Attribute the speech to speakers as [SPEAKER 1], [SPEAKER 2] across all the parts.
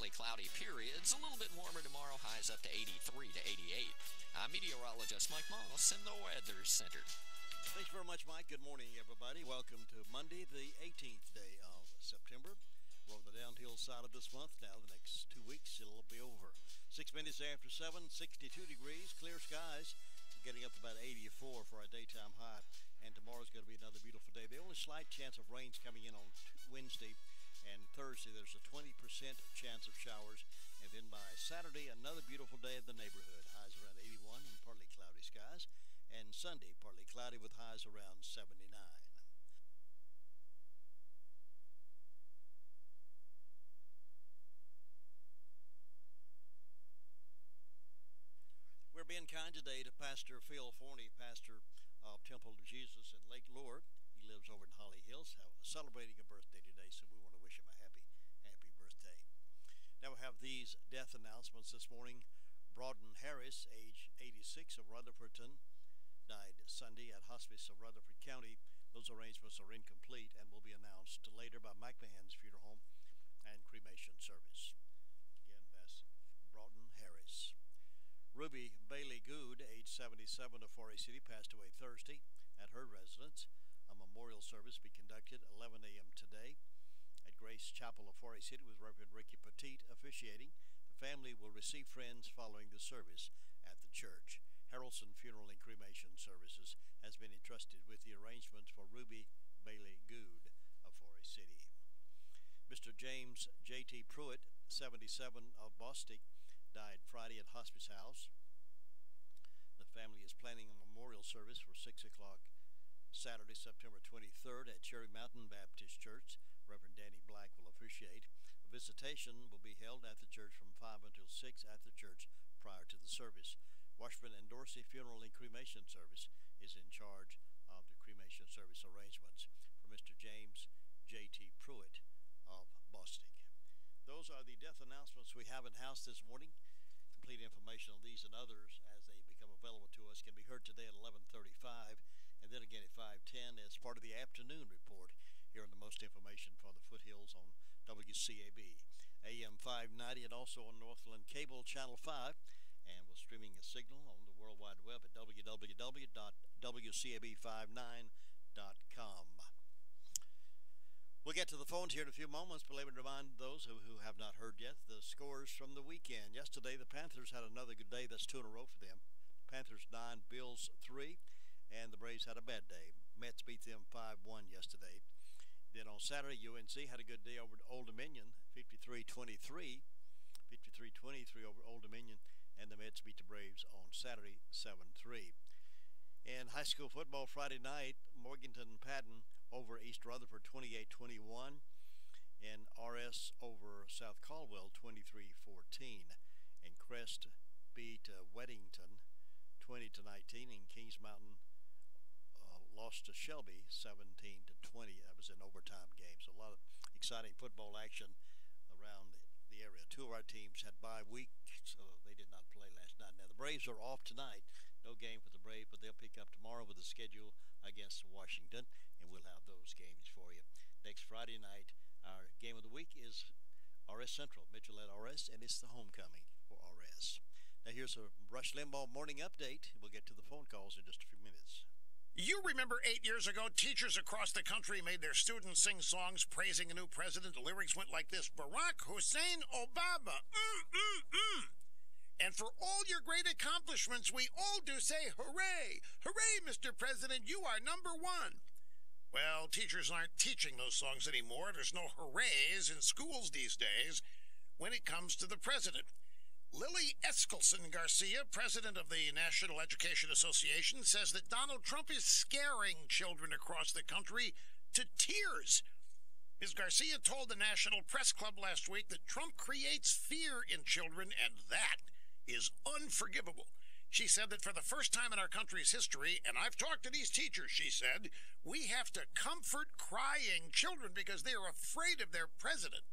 [SPEAKER 1] partly cloudy periods. A little bit warmer tomorrow, highs up to 83 to 88. I'm meteorologist Mike Moss in the Weather Center.
[SPEAKER 2] Thanks very much, Mike. Good morning, everybody. Welcome to Monday, the 18th day of September. We're on the downhill side of this month now. The next 2 weeks, it'll be over. 6 minutes after 7, 62 degrees, clear skies. Getting up to about 84 for our daytime high. And tomorrow's going to be another beautiful day. The only slight chance of rain's coming in on Wednesday and Thursday. There's a 20% chance of showers. And then by Saturday, another beautiful day in the neighborhood. Highs around 81 and partly cloudy skies. And Sunday, partly cloudy with highs around 79. We're being kind today to Pastor Phil Forney, pastor of Temple of Jesus in Lake Lure. He lives over in Holly Hills, celebrating a birthday today, so we want to wish him a happy birthday. Now we have these death announcements this morning. Brodden Harris, age 86, of Rutherfordton, died Sunday at Hospice of Rutherford County. Those arrangements are incomplete and will be announced later by Mike Mahan's funeral home and cremation service. Again, that's Brodden Harris. Ruby Bailey Good, age 77, of Forest City, passed away Thursday at her residence. A memorial service will be conducted at 11 a.m. today at Grace Chapel of Forest City with Reverend Ricky Petit officiating. The family will receive friends following the service at the church. Harrelson Funeral and Cremation Services has been entrusted with the arrangements for Ruby Bailey Good of Forest City. Mr. James J.T. Pruitt, 77, of Bostic, died Friday at Hospice House. The family is planning a memorial service for 6 o'clock Saturday, September 23rd at Cherry Mountain Baptist Church. Reverend Danny Black will officiate. A visitation will be held at the church from 5 until 6 at the church prior to the service. Washburn and Dorsey Funeral and Cremation Service is in charge of the cremation service arrangements for Mr. James J.T. Pruitt of Bostic. Those are the death announcements we have in-house this morning. Complete information on these and others as they become available to us can be heard today at 11:35 and then again at 5:10 as part of the afternoon report here on the most information for the foothills on WCAB. AM 590 and also on Northland Cable Channel 5. And we're streaming a signal on the World Wide Web at www.wcab59.com. We'll get to the phones here in a few moments, but let me remind those who have not heard yet the scores from the weekend. Yesterday, the Panthers had another good day. That's 2 in a row for them. Panthers 9, Bills 3, and the Braves had a bad day. Mets beat them 5-1 yesterday. Then on Saturday, UNC had a good day over Old Dominion, 53-23 over Old Dominion, and the Mets beat the Braves on Saturday, 7-3. In high school football Friday night, Morganton Patton over East Rutherford 28-21, and RS over South Caldwell 23-14. And Crest beat Weddington 20-19, and Kings Mountain lost to Shelby 17-20. That was an overtime game. So a lot of exciting football action around the area. 2 of our teams had bye week, so they did not play last night. Now the Braves are off tonight. No game for the Braves, but they'll pick up tomorrow with a schedule against Washington, and we'll have those games for you. Next Friday night, our game of the week is RS Central, Mitchell at RS, and it's the homecoming for RS. Now here's a Rush Limbaugh morning update. We'll get to the phone calls in just a few minutes.
[SPEAKER 3] You remember 8 years ago, teachers across the country made their students sing songs praising a new president. The lyrics went like this: Barack Hussein Obama, And for all your great accomplishments, we all do say hooray! Hooray, Mr. President, you are #1. Well, teachers aren't teaching those songs anymore. There's no hoorays in schools these days when it comes to the president. Lily Eskelsen Garcia, president of the National Education Association, says that Donald Trump is scaring children across the country to tears. Ms. Garcia told the National Press Club last week that Trump creates fear in children, and that is unforgivable. She said that for the first time in our country's history, and I've talked to these teachers, she said, we have to comfort crying children because they are afraid of their president.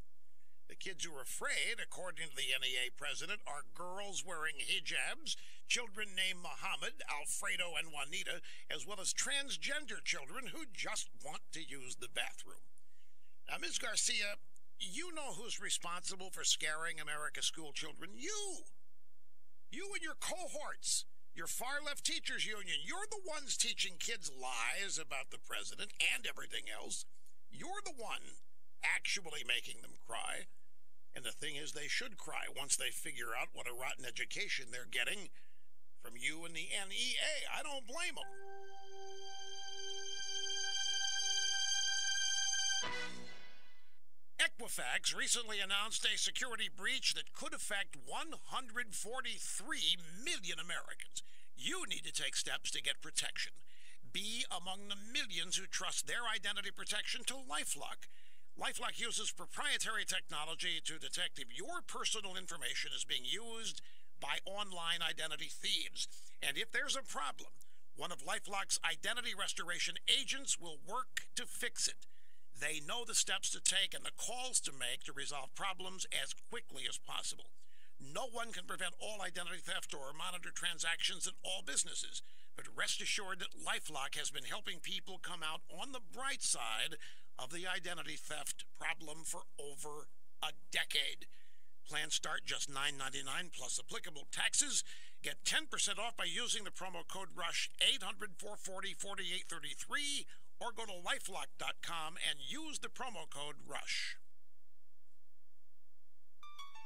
[SPEAKER 3] The kids who are afraid, according to the NEA president, are girls wearing hijabs, children named Muhammad, Alfredo, and Juanita, as well as transgender children who just want to use the bathroom. Now, Ms. Garcia, You know who's responsible for scaring America's school children? You! You and your cohorts, your far-left teachers union. You're the ones teaching kids lies about the president and everything else. You're the one actually making them cry. And the thing is, they should cry once they figure out what a rotten education they're getting from you and the NEA. I don't blame them. Equifax recently announced a security breach that could affect 143 million Americans. You need to take steps to get protection. Be among the millions who trust their identity protection to LifeLock. LifeLock uses proprietary technology to detect if your personal information is being used by online identity thieves. And if there's a problem, one of LifeLock's identity restoration agents will work to fix it. They know the steps to take and the calls to make to resolve problems as quickly as possible. No one can prevent all identity theft or monitor transactions at all businesses, but rest assured that LifeLock has been helping people come out on the bright side of the identity theft problem for over a decade. Plans start just $9.99 plus applicable taxes. Get 10% off by using the promo code RUSH 800-440-4833 or go to lifelock.com and use the promo code RUSH.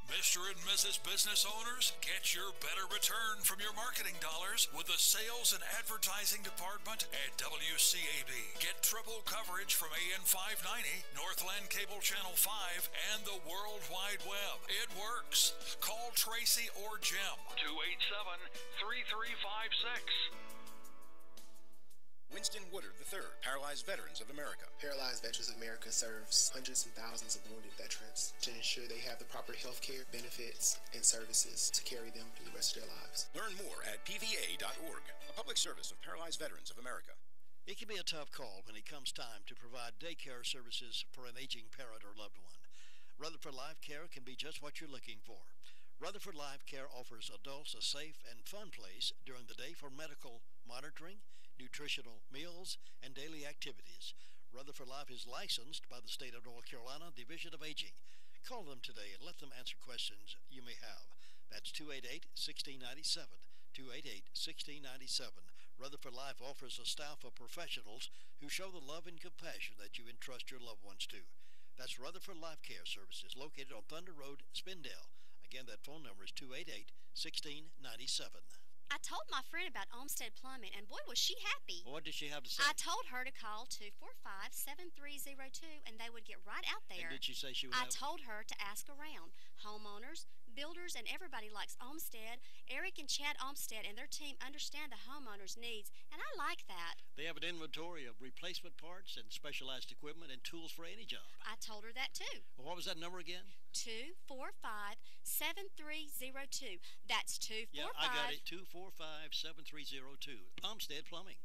[SPEAKER 4] Mr. and Mrs. Business Owners, get your better return from your marketing dollars with the Sales and Advertising Department at WCAB. Get triple coverage from AM 590, Northland Cable Channel 5, and the World Wide Web. It works. Call Tracy or Jim. 287-3356.
[SPEAKER 5] Winston Woodard III, Paralyzed Veterans of America.
[SPEAKER 6] Paralyzed Veterans of America serves hundreds and thousands of wounded veterans to ensure they have the proper health care, benefits, and services to carry them through the rest of their lives.
[SPEAKER 5] Learn more at pva.org, a public service of Paralyzed Veterans of America.
[SPEAKER 2] It can be a tough call when it comes time to provide daycare services for an aging parent or loved one. Rutherford Life Care can be just what you're looking for. Rutherford Life Care offers adults a safe and fun place during the day for medical monitoring, nutritional meals, and daily activities. Rutherford Life is licensed by the state of North Carolina Division of Aging. Call them today and let them answer questions you may have. That's 288-1697, 288-1697. Rutherford Life offers a staff of professionals who show the love and compassion that you entrust your loved ones to. That's Rutherford Life Care Services, located on Thunder Road, Spindale. Again, that phone number is 288-1697.
[SPEAKER 7] I told my friend about Olmsted Plumbing, and boy, was she happy.
[SPEAKER 2] What did she have to say?
[SPEAKER 7] I told her to call 245-7302, and they would get right out there.
[SPEAKER 2] And did she say she would
[SPEAKER 7] I told her to ask around. Homeowners, builders, and everybody likes Olmsted. Eric and Chad Olmsted and their team understand the homeowners' needs, and I like that.
[SPEAKER 2] They have an inventory of replacement parts and specialized equipment and tools for any job.
[SPEAKER 7] I told her that, too.
[SPEAKER 2] Well, what was that number again?
[SPEAKER 7] 245-7302. That's 245.
[SPEAKER 2] Yeah, I got it. 245-7302. Olmsted Plumbing.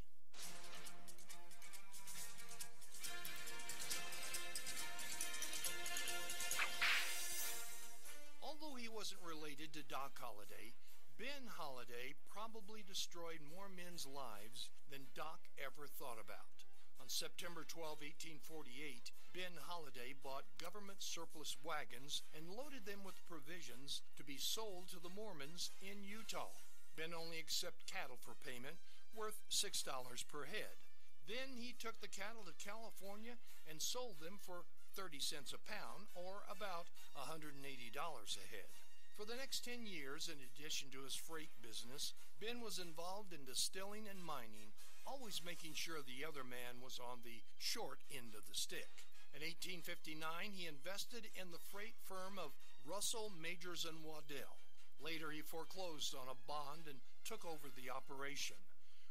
[SPEAKER 8] Although he wasn't related to Doc Holliday, Ben Holliday probably destroyed more men's lives than Doc ever thought about. On September 12, 1848, Ben Holliday bought government surplus wagons and loaded them with provisions to be sold to the Mormons in Utah. Ben only accepted cattle for payment, worth $6 per head. Then he took the cattle to California and sold them for 30 cents a pound, or about $180 a head. For the next 10 years, in addition to his freight business, Ben was involved in distilling and mining, always making sure the other man was on the short end of the stick. In 1859, he invested in the freight firm of Russell, Majors, and Waddell. Later, he foreclosed on a bond and took over the operation.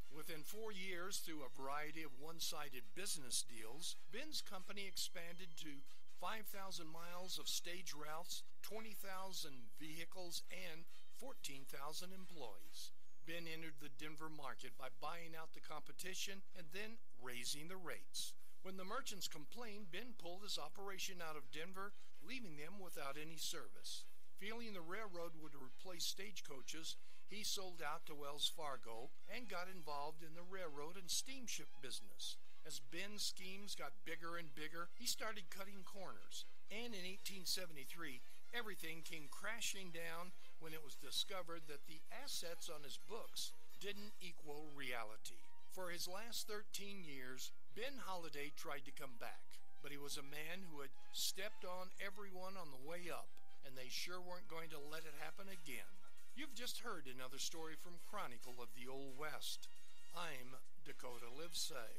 [SPEAKER 8] Within 4 years, through a variety of one-sided business deals, Ben's company expanded to 5,000 miles of stage routes, 20,000 vehicles, and 14,000 employees. Ben entered the Denver market by buying out the competition and then raising the rates. When the merchants complained, Ben pulled his operation out of Denver, leaving them without any service. Feeling the railroad would replace stagecoaches, he sold out to Wells Fargo and got involved in the railroad and steamship business. As Ben's schemes got bigger and bigger, he started cutting corners. And in 1873, everything came crashing down when it was discovered that the assets on his books didn't equal reality. For his last 13 years, Ben Holiday tried to come back, but he was a man who had stepped on everyone on the way up, and they sure weren't going to let it happen again. You've just heard another story from Chronicle of the Old West. I'm Dakota Livesay.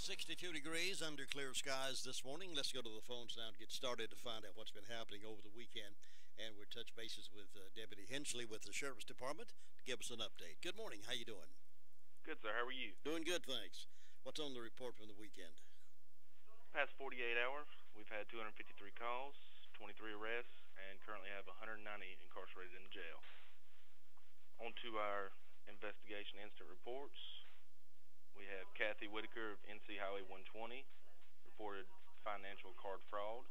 [SPEAKER 2] 62 degrees under clear skies this morning. Let's go to the phones now and get started to find out what's been happening over the weekend. And we'll touch bases with Deputy Hensley with the Sheriff's Department to give us an update. Good morning. How you doing?
[SPEAKER 9] Good, sir. How are you?
[SPEAKER 2] Doing good, thanks. What's on the report from the weekend?
[SPEAKER 9] Past 48 hours, we've had 253 calls, 23 arrests, and currently have 190 incarcerated in the jail. On to our investigation incident reports. We have Kathy Whitaker of NC Highway 120 reported financial card fraud.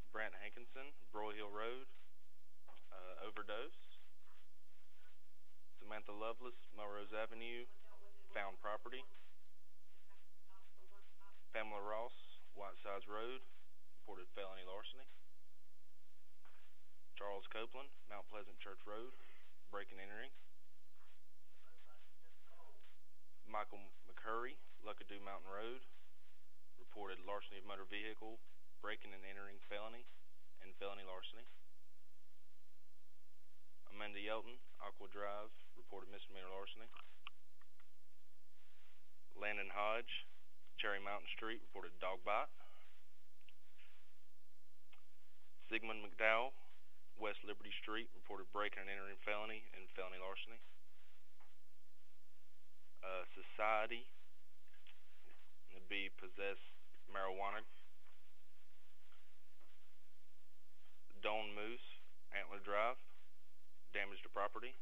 [SPEAKER 9] Brant Hankinson, Broy Hill Road, overdose. Samantha Lovelace, Melrose Avenue, found property. Pamela Ross, Whitesides Road, reported felony larceny. Charles Copeland, Mount Pleasant Church Road, breaking and entering. Michael McCurry, Luckadoo Mountain Road, reported larceny of motor vehicle, breaking and entering felony, and felony larceny. Amanda Yelton, Aqua Drive, reported misdemeanor larceny. Landon Hodge, Cherry Mountain Street, reported dog bite. Sigmund McDowell, West Liberty Street, reported breaking and entering felony and felony larceny. Society would be possess marijuana. Don Moose, Antler Drive, damage to property.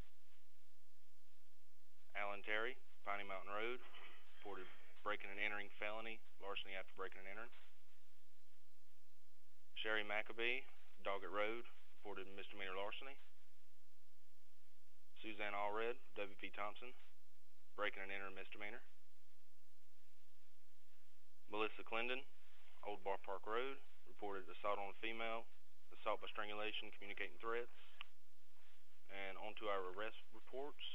[SPEAKER 9] Alan Terry, Piney Mountain Road, reported breaking and entering felony, larceny after breaking and entering. Sherry McAbee, Doggett Road, reported misdemeanor larceny. Suzanne Allred, W.P. Thompson, breaking and entering misdemeanor. Melissa Clendon, Old Bar Park Road, reported assault on a female, assault by strangulation, communicating threats. And on to our arrest reports.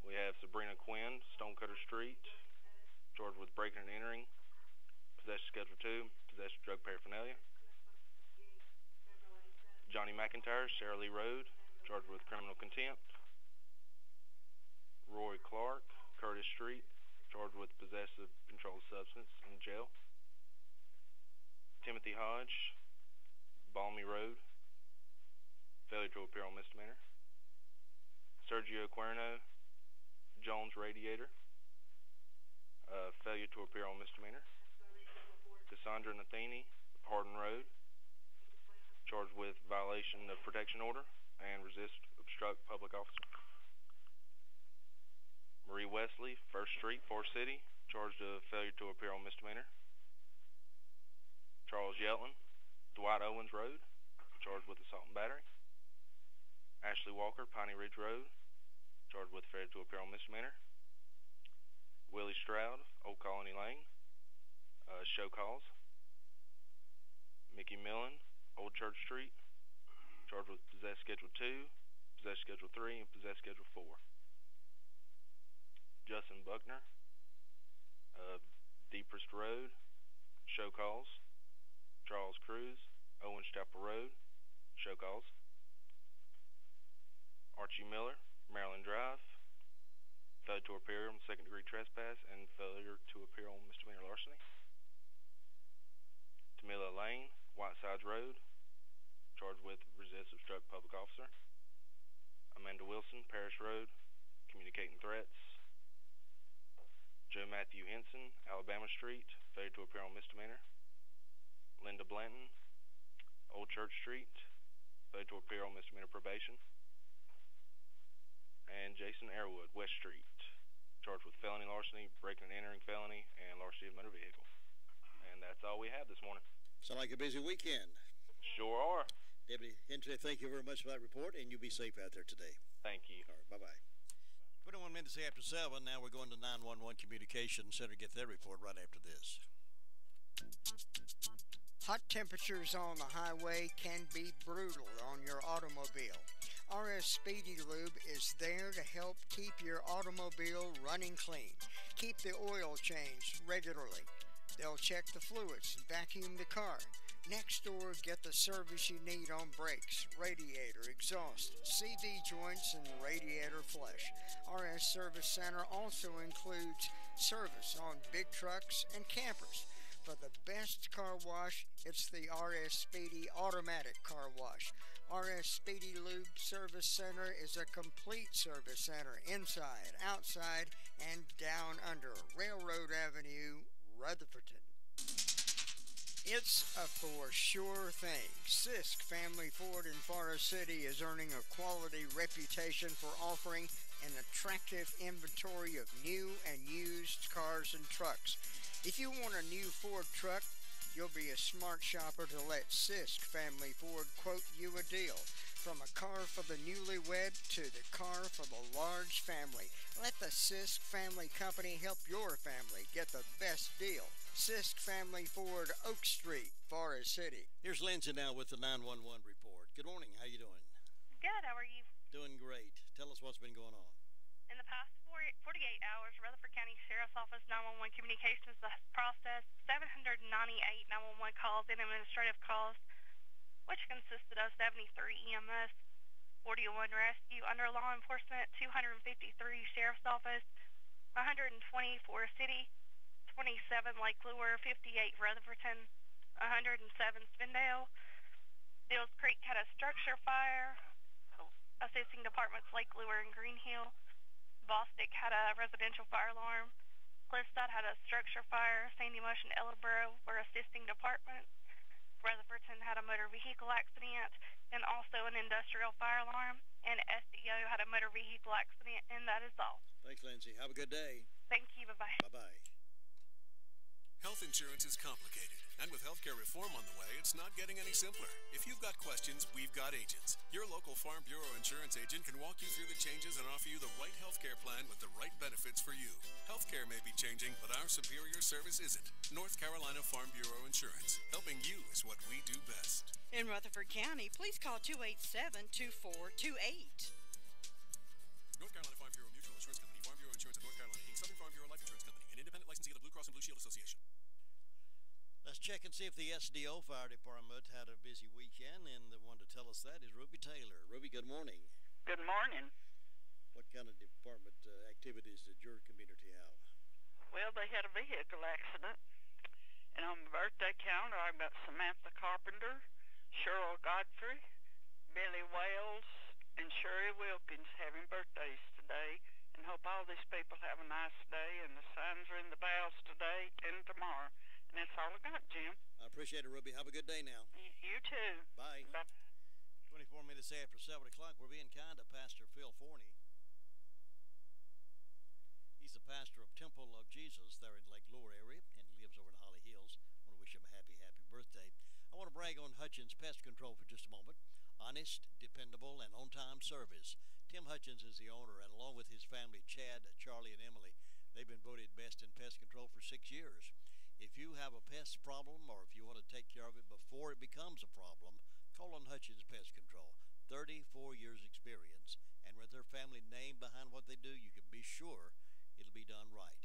[SPEAKER 9] We have Sabrina Quinn, Stonecutter Street, charged with breaking and entering, possession Schedule 2, possession of drug paraphernalia. Johnny McIntyre, Sarah Lee Road, charged with criminal contempt. Roy Clark, Curtis Street, charged with possessive controlled substance in jail. Timothy Hodge, Balmy Road, failure to appear on misdemeanor. Sergio Cuerno, Jones Radiator, failure to appear on misdemeanor. Cassandra Nathini, Hardin Road, charged with violation of protection order and obstruct public officer. Marie Wesley, First Street, Forest City, charged of failure to appear on misdemeanor. Charles Yelton, Dwight Owens Road, charged with assault and battery. Ashley Walker, Piney Ridge Road, charged with failure to appear on misdemeanor. Willie Stroud, Old Colony Lane, show cause. Mickey Millen, Old Church Street, charged with possess Schedule 2, possess Schedule 3, and possess Schedule 4. Justin Buckner, Deeprest Road, show cause. Charles Cruz, Owens Chapel Road, show cause. Archie Miller, Maryland Drive, failure to appear on second-degree trespass and failure to appear on misdemeanor larceny. Tamila Lane, Whitesides Road, charged with resist obstruct public officer. Amanda Wilson, Parish Road, communicating threats. Joe Matthew Henson, Alabama Street, failure to appear on misdemeanor. Linda Blanton, Old Church Street, failure to appear on misdemeanor probation. And Jason Airwood, West Street, charged with felony larceny, breaking and entering felony, and larceny of motor vehicle. And that's all we have this morning.
[SPEAKER 2] Sound like a busy weekend.
[SPEAKER 9] Sure are.
[SPEAKER 2] Deputy Hensley, thank you very much for that report, and you be safe out there today.
[SPEAKER 9] Thank you.
[SPEAKER 2] All right, bye-bye. 21 minutes after 7. Now we're going to 911 Communication Center. Get their report right after this.
[SPEAKER 10] Hot temperatures on the highway can be brutal on your automobile. RS Speedy Lube is there to help keep your automobile running clean. Keep the oil changed regularly. They'll check the fluids and vacuum the car. Next door, get the service you need on brakes, radiator, exhaust, CV joints, and radiator flush. RS Service Center also includes service on big trucks and campers. For the best car wash, it's the RS Speedy Automatic Car Wash. RS Speedy Lube Service Center is a complete service center inside, outside, and down under Railroad Avenue, Rutherfordton. It's a for sure thing. Sisk Family Ford in Forest City is earning a quality reputation for offering an attractive inventory of new and used cars and trucks. If you want a new Ford truck, you'll be a smart shopper to let Sisk Family Ford quote you a deal. From a car for the newlywed to the car for the large family, let the Sisk Family Company help your family get the best deal. Sisk Family Ford, Oak Street, Forest City.
[SPEAKER 2] Here's Lindsay now with the 911 report. Good morning. How you doing?
[SPEAKER 11] Good. How are you?
[SPEAKER 2] Doing great. Tell us what's been going on.
[SPEAKER 11] In the past 48 hours, Rutherford County Sheriff's Office 911 Communications has processed 798 911 calls and administrative calls, which consisted of 73 EMS, 41 rescue under law enforcement, 253 Sheriff's Office, 120 for City, 27 Lake Lure, 58 Rutherfordton, 107 Spindale. Dills Creek had a structure fire, assisting departments Lake Lure and Green Hill. Bostic had a residential fire alarm. Cliffside had a structure fire. Sandy Mush and Ellaborough were assisting departments. Rutherfordton had a motor vehicle accident and also an industrial fire alarm. And SDO had a motor vehicle accident, and that is all.
[SPEAKER 2] Thanks, Lindsay. Have a good day.
[SPEAKER 11] Thank you. Bye-bye.
[SPEAKER 2] Bye-bye.
[SPEAKER 12] Health insurance is complicated, and with healthcare reform on the way, it's not getting any simpler. If you've got questions, we've got agents. Your local Farm Bureau insurance agent can walk you through the changes and offer you the right healthcare plan with the right benefits for you. Healthcare may be changing, but our superior service isn't. North Carolina Farm Bureau Insurance. Helping you is what we do best.
[SPEAKER 13] In Rutherford County, please call 287-2428.
[SPEAKER 12] North Carolina Farm Bureau Mutual Insurance Company, Farm Bureau Insurance of North Carolina, Inc., Southern Farm Bureau Life Insurance Company, an independent licensee of the Blue Cross and Blue Shield Association.
[SPEAKER 2] Let's check and see if the SDO Fire Department had a busy weekend, and the one to tell us that is Ruby Taylor. Ruby, good morning.
[SPEAKER 14] Good morning.
[SPEAKER 2] What kind of department activities did your community have?
[SPEAKER 14] Well, they had a vehicle accident, and on the birthday calendar, I've got Samantha Carpenter, Cheryl Godfrey, Billy Wales, and Sherry Wilkins having birthdays today, and hope all these people have a nice day, and the signs are in the boughs today and tomorrow. And that's all I got, Jim.
[SPEAKER 2] I appreciate it, Ruby. Have a good day now.
[SPEAKER 14] You too.
[SPEAKER 2] Bye.
[SPEAKER 14] Bye.
[SPEAKER 2] 24 minutes after 7 o'clock, we're being kind to Pastor Phil Forney. He's the pastor of Temple of Jesus there in Lake Lure area, and he lives over in Holly Hills. I want to wish him a happy birthday. I want to brag on Hutchins Pest Control for just a moment. Honest, dependable, and on-time service. Tim Hutchins is the owner, and along with his family, Chad, Charlie, and Emily, they've been voted best in pest control for 6 years. If you have a pest problem, or if you want to take care of it before it becomes a problem, call on Hutchins Pest Control. 34 years experience, and with their family name behind what they do, you can be sure it'll be done right.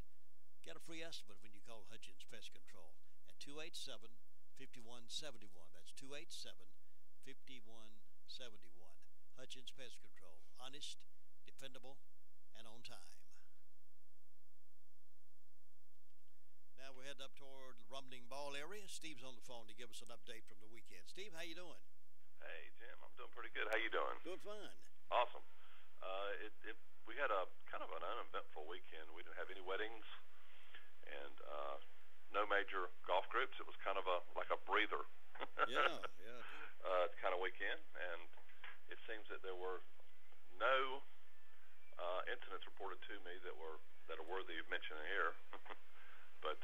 [SPEAKER 2] Get a free estimate when you call Hutchins Pest Control at 287-5171. That's 287-5171. Hutchins Pest Control. Honest, dependable, and on time. Now we're heading up toward the Rumding Ball area. Steve's on the phone to give us an update from the weekend. Steve, how you doing?
[SPEAKER 15] Hey, Jim, I'm doing pretty good. How you doing?
[SPEAKER 2] Doing fine.
[SPEAKER 15] Awesome. We had a kind of an uneventful weekend. We didn't have any weddings and no major golf groups. It was kind of like a breather.
[SPEAKER 2] Yeah.
[SPEAKER 15] Kind of weekend, and it seems that there were no incidents reported to me that are worthy of mentioning here. But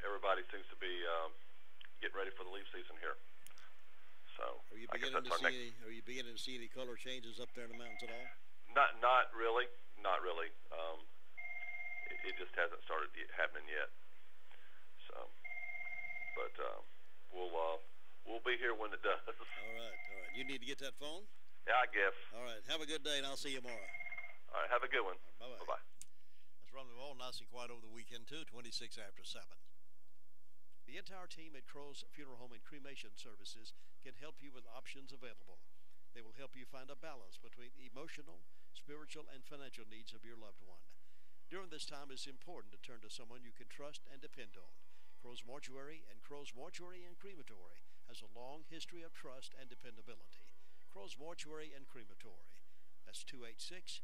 [SPEAKER 15] everybody seems to be getting ready for the leaf season here. So
[SPEAKER 2] are you beginning to see any color changes up there in the mountains at all?
[SPEAKER 15] Not really. Not really. It just hasn't started happening yet. So, but we'll be here when it does.
[SPEAKER 2] All right. You need to get that phone?
[SPEAKER 15] Yeah, I guess.
[SPEAKER 2] All right. Have a good day, and I'll see you tomorrow.
[SPEAKER 15] All right. Have a good one.
[SPEAKER 2] Right, bye-bye. That's Romney Wall, nice and quiet over the weekend, too, 26 after 7. The entire team at Crow's Funeral Home and Cremation Services can help you with options available. They will help you find a balance between the emotional, spiritual, and financial needs of your loved one. During this time, it's important to turn to someone you can trust and depend on. Crow's Mortuary and Crematory has a long history of trust and dependability. Crow's Mortuary and Crematory. That's 286-2304.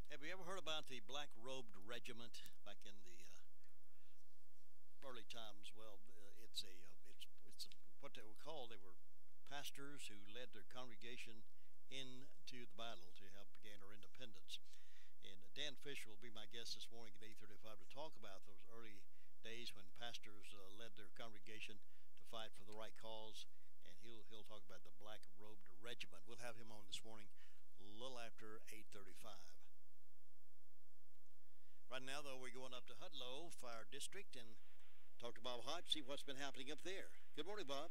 [SPEAKER 2] Have you ever heard about the Black Robed Regiment back in the early times? Well, it's what they were called. They were pastors who led their congregation into the battle to help gain our independence. And Dan Fisher will be my guest this morning at 8:35 to talk about those early days when pastors led their congregation to fight for the right cause. And he'll talk about the Black Robed Regiment. We'll have him on this morning a little after 8:35. Right now, though, we're going up to Hudlow Fire District and talk to Bob Hype, see what's been happening up there. Good morning, Bob.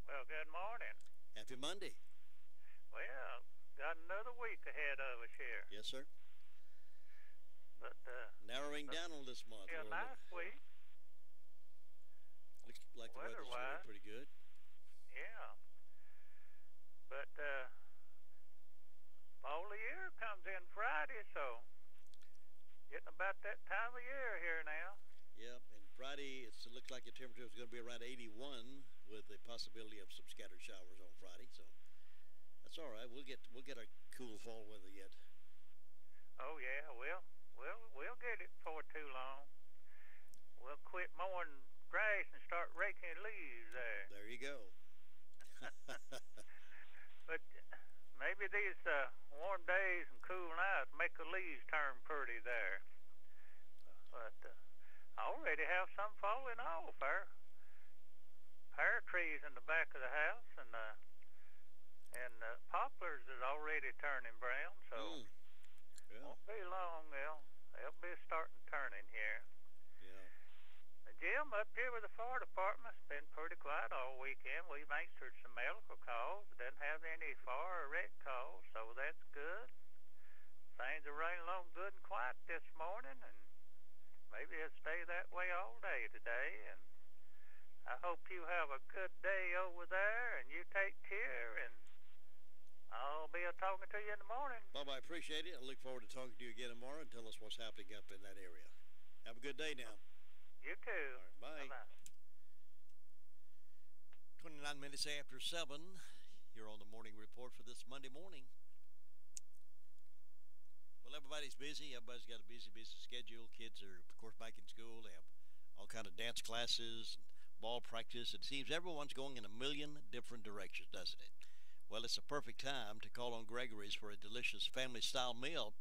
[SPEAKER 16] Well, good morning.
[SPEAKER 2] Happy Monday.
[SPEAKER 16] Well, got another week ahead of us here.
[SPEAKER 2] Yes, sir.
[SPEAKER 16] But
[SPEAKER 2] narrowing down on this month.
[SPEAKER 16] Yeah, nice week.
[SPEAKER 2] Looks like the weather's really pretty good.
[SPEAKER 16] Yeah. But fall of the year comes in Friday, so getting about that time of year here now.
[SPEAKER 2] Yep, and Friday it looks like the temperature is going to be around 81 with the possibility of some scattered showers on Friday. So that's all right. We'll get our cool fall weather yet.
[SPEAKER 16] Oh yeah, we'll get it before too long. We'll quit mowing grass and start raking leaves there.
[SPEAKER 2] There you go.
[SPEAKER 16] But maybe these warm days and cool nights make the leaves turn pretty there. But I already have some falling off there. Pear trees in the back of the house, and poplars is already turning brown, so won't be long. They'll be starting turning here.
[SPEAKER 2] Yeah.
[SPEAKER 16] Jim, up here with the fire department's been pretty quiet all weekend. We've answered some medical calls. Didn't have any fire or wreck calls, so that's good. Things are running along good and quiet this morning, and maybe it'll stay that way all day today. And I hope you have a good day over there, and you take care, and I'll be talking to you in the morning.
[SPEAKER 2] Bob, I appreciate it. I look forward to talking to you again tomorrow and tell us what's happening up in that area. Have a good day now.
[SPEAKER 16] You too.
[SPEAKER 2] All right, bye.
[SPEAKER 16] Bye-bye.
[SPEAKER 2] 29 minutes after 7 here on the morning report for this Monday morning. Well, everybody's busy. Everybody's got a busy schedule. Kids are, of course, back in school. They have all kind of dance classes and ball practice. It seems everyone's going in a million different directions, doesn't it? Well, it's a perfect time to call on Gregory's for a delicious family-style meal.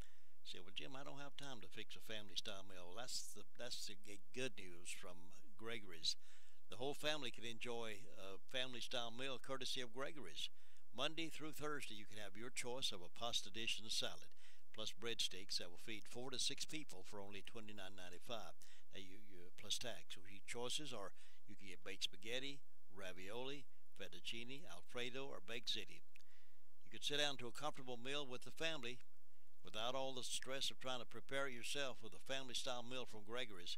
[SPEAKER 2] You say, well, Jim, I don't have time to fix a family-style meal. Well, that's the good news from Gregory's. The whole family can enjoy a family-style meal courtesy of Gregory's. Monday through Thursday, you can have your choice of a pasta dish and a salad, plus breadsticks that will feed 4 to 6 people for only $29.95. Now, you plus tax. So your choices are you can get baked spaghetti, ravioli, fettuccine, Alfredo, or baked ziti. You could sit down to a comfortable meal with the family without all the stress of trying to prepare it yourself with a family-style meal from Gregory's.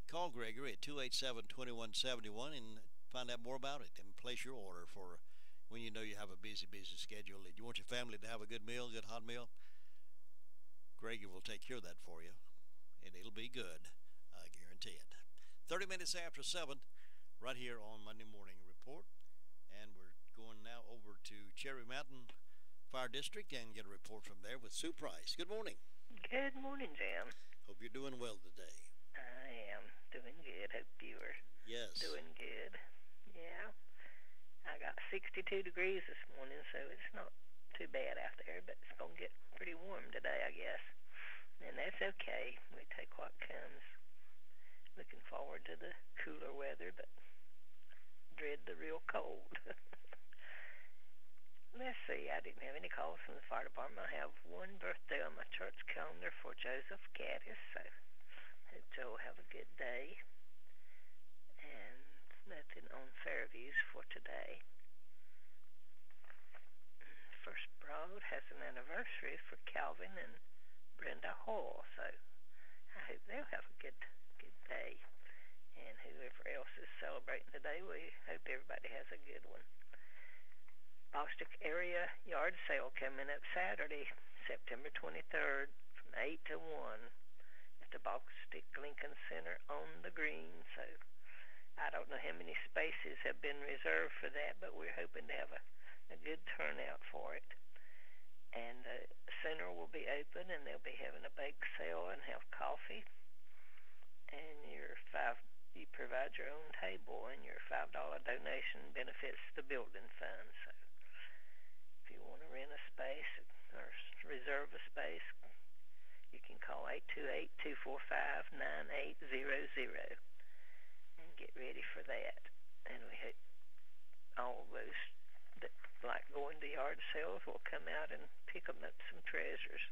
[SPEAKER 2] Call Gregory at 287-2171 and find out more about it and place your order for when you know you have a busy schedule and you want your family to have a good meal, good hot meal. Gregory will take care of that for you, and it'll be good. I guarantee it. 30 minutes after 7, right here on Monday Morning Report. And we're going now over to Cherry Mountain Fire District and get a report from there with Sue Price. Good morning.
[SPEAKER 17] Good morning, Jim.
[SPEAKER 2] Hope you're doing well today.
[SPEAKER 17] I am doing good. Hope you are doing good. Yeah. I got 62 degrees this morning, so it's not too bad out there, but it's going to get pretty warm today, I guess. And that's okay. We take what comes. Looking forward to the cooler weather, but dread the real cold. Let's see, I didn't have any calls from the fire department. I have one birthday on my church calendar for Joseph Gaddis, so hope Joe will have a good day. And nothing on Fairviews for today. First Broad has an anniversary for Calvin and Brenda Hall, so I hope they'll have a good day. And whoever else is celebrating today, we hope everybody has a good one. Bostic area yard sale coming up Saturday, September 23rd from 8 to 1 at the Bostic Lincoln Center on the green. So I don't know how many spaces have been reserved for that, but we're hoping to have a good turnout for it. And the center will be open, and they'll be having a bake sale and have coffee. And you provide your own table, and your $5 donation benefits the building fund. So if you want to rent a space or reserve a space, you can call 828-245-9800 and get ready for that. And we hope all those that like going to yard sales will come out and pick them up some treasures.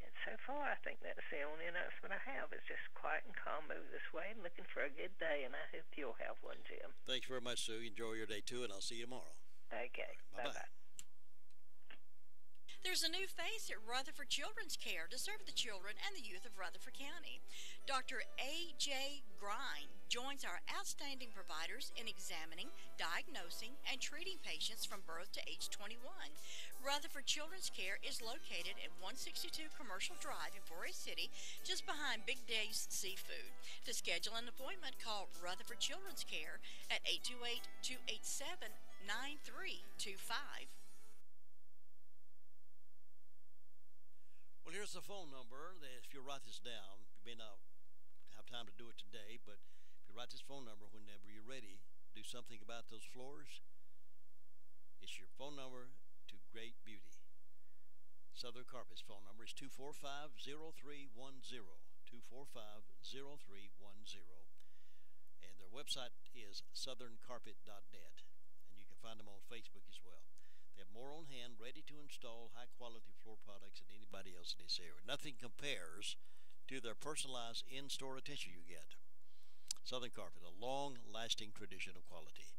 [SPEAKER 17] And so far, I think that's the only announcement I have. It's just quiet and calm over this way and looking for a good day, and I hope you'll have one, Jim.
[SPEAKER 2] Thanks very much, Sue. Enjoy your day, too, and I'll see you tomorrow.
[SPEAKER 17] Okay.
[SPEAKER 2] Right, bye-bye.
[SPEAKER 18] There's a new face at Rutherford Children's Care to serve the children and the youth of Rutherford County. Dr. A.J. Grine joins our outstanding providers in examining, diagnosing, and treating patients from birth to age 21. Rutherford Children's Care is located at 162 Commercial Drive in Forest City, just behind Big Dave's Seafood. To schedule an appointment, call Rutherford Children's Care at 828-287-9325.
[SPEAKER 2] Well, here's the phone number. If you write this down, you may not have time to do it today, but if you write this phone number whenever you're ready, do something about those floors. It's your phone number to great beauty. Southern Carpet's phone number is 245-0310, 245-0310. And their website is southerncarpet.net, and you can find them on Facebook as well. They have more on hand, ready to install high-quality floor products than anybody else in this area. Nothing compares to their personalized in-store attention you get. Southern Carpet, a long-lasting tradition of quality.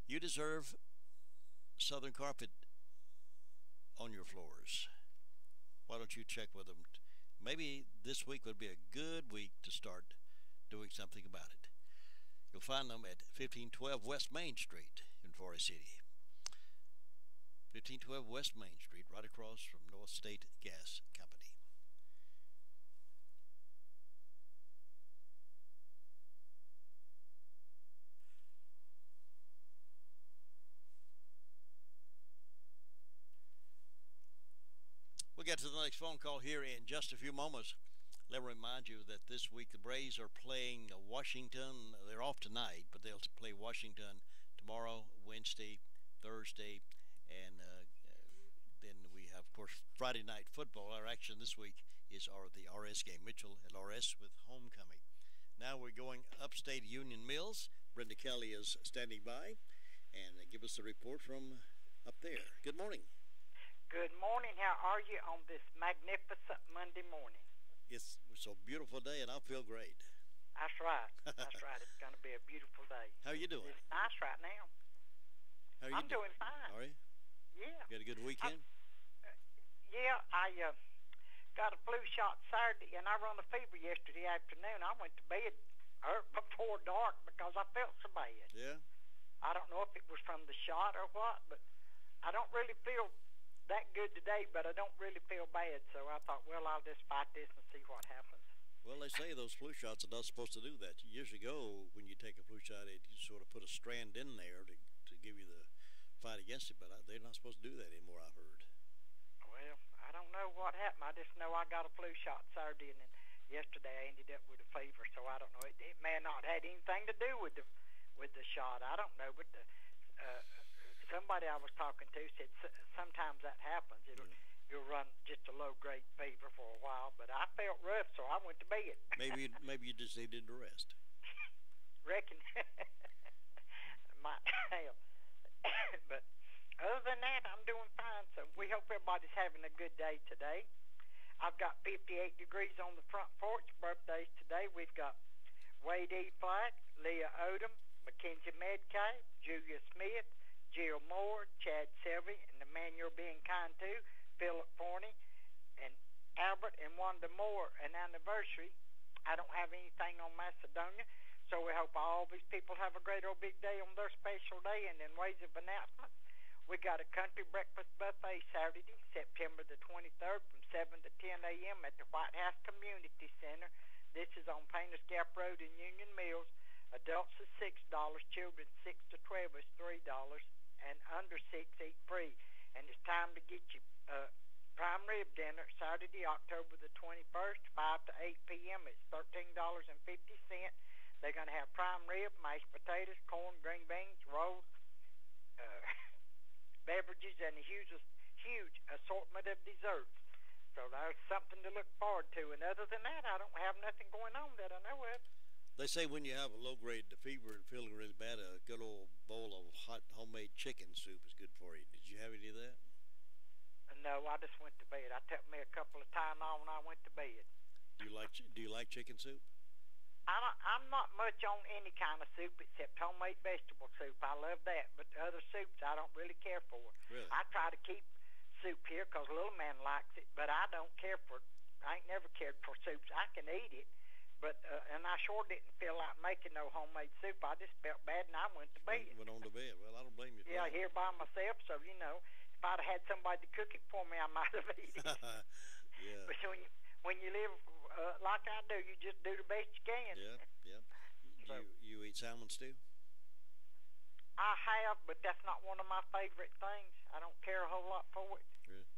[SPEAKER 2] You deserve Southern Carpet on your floors. Why don't you check with them? Maybe this week would be a good week to start doing something about it. You'll find them at 1512 West Main Street in Forest City. 1512 West Main Street, right across from North State Gas Company. We'll get to the next phone call here in just a few moments. Let me remind you that this week the Braves are playing Washington. They're off tonight, but they'll play Washington tomorrow, Wednesday, Thursday, and then we have, of course, Friday night football. Our action this week is the RS game. Mitchell at RS with homecoming. Now we're going upstate Union Mills. Brenda Kelly is standing by and give us a report from up there. Good morning.
[SPEAKER 19] Good morning. How are you on this magnificent Monday morning?
[SPEAKER 2] It's a beautiful day, and I feel great.
[SPEAKER 19] That's right. That's right. It's going to be a beautiful day.
[SPEAKER 2] How are you doing?
[SPEAKER 19] It's nice right now.
[SPEAKER 2] How are you
[SPEAKER 19] doing fine.
[SPEAKER 2] Are you?
[SPEAKER 19] Yeah.
[SPEAKER 2] You had a good weekend?
[SPEAKER 19] I got a flu shot Saturday, and I run a fever yesterday afternoon. I went to bed before dark because I felt so bad.
[SPEAKER 2] Yeah?
[SPEAKER 19] I don't know if it was from the shot or what, but I don't really feel that good today, but I don't really feel bad. So I thought, well, I'll just fight this and see what happens.
[SPEAKER 2] Well, they say those flu shots are not supposed to do that. Years ago, when you take a flu shot, it sort of put a strand in there to give you the fight against it, but they're not supposed to do that anymore, I've heard.
[SPEAKER 19] Well, I don't know what happened. I just know I got a flu shot Saturday, and then yesterday I ended up with a fever, so I don't know. It may not had anything to do with the shot. I don't know, but somebody I was talking to said sometimes that happens. You'll run just a low-grade fever for a while, but I felt rough, so I went to bed.
[SPEAKER 2] Maybe you just needed to rest.
[SPEAKER 19] Reckon. might have. But other than that, I'm doing fine. So we hope everybody's having a good day today. I've got 58 degrees on the front porch. Birthdays today. We've got Wade E. Flack, Leah Odom, Mackenzie Medkay, Julia Smith, Jill Moore, Chad Selvey, and the man you're being kind to, Philip Forney, and Albert and Wanda Moore. An anniversary. I don't have anything on Macedonia, so we hope all these people have a great old big day on their special day. And in ways of announcement, we got a country breakfast buffet Saturday, September the 23rd from 7 to 10 a.m. at the White House Community Center. This is on Painters Gap Road in Union Mills. Adults is $6, children 6 to 12 is $3, and under 6 eat free. And it's time to get your prime rib dinner Saturday, October the 21st, 5 to 8 p.m. It's $13.50. They're going to have prime rib, mashed potatoes, corn, green beans, rolls, beverages, and a huge assortment of desserts. So there's something to look forward to. And other than that, I don't have nothing going on that I know of.
[SPEAKER 2] They say when you have a low-grade fever and feeling really bad, a good old bowl of hot homemade chicken soup is good for you. Did you have any of that?
[SPEAKER 19] No, I just went to bed. I took me a couple of Tylenol when I went to bed.
[SPEAKER 2] Do you like chicken soup?
[SPEAKER 19] I'm not much on any kind of soup except homemade vegetable soup. I love that, but other soups I don't really care for.
[SPEAKER 2] Really?
[SPEAKER 19] I try to keep soup here because little man likes it, but I don't care for it. I ain't never cared for soups. I can eat it, but and I sure didn't feel like making no homemade soup. I just felt bad, and I went to bed.
[SPEAKER 2] Went on to bed. Well, I don't blame you for
[SPEAKER 19] Yeah,
[SPEAKER 2] that.
[SPEAKER 19] here by myself, so, you know, if I'd have had somebody to cook it for me, I might have eaten it.
[SPEAKER 2] Yeah.
[SPEAKER 19] But when you live like I do, you just do the best you can.
[SPEAKER 2] Yeah.
[SPEAKER 19] So,
[SPEAKER 2] you eat salmon stew?
[SPEAKER 19] I have, but that's not one of my favorite things. I don't care a whole lot for it.
[SPEAKER 2] Really?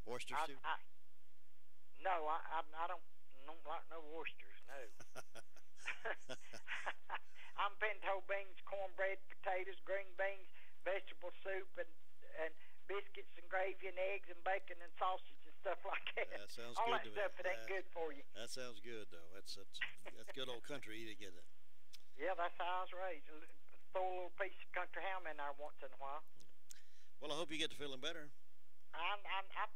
[SPEAKER 2] Oyster stew?
[SPEAKER 19] No, I don't like no oysters, no. I'm pinto beans, cornbread, potatoes, green beans, vegetable soup, and biscuits and gravy and eggs and bacon and sausage and stuff like that.
[SPEAKER 2] That sounds
[SPEAKER 19] all
[SPEAKER 2] good
[SPEAKER 19] that
[SPEAKER 2] to
[SPEAKER 19] stuff,
[SPEAKER 2] me.
[SPEAKER 19] it ain't good for you.
[SPEAKER 2] That sounds good, though. That's good old country eating, isn't it?
[SPEAKER 19] Yeah, that's how I was raised. Throw a little piece of country ham in there once in a while.
[SPEAKER 2] Well, I hope you get to feeling better.
[SPEAKER 19] I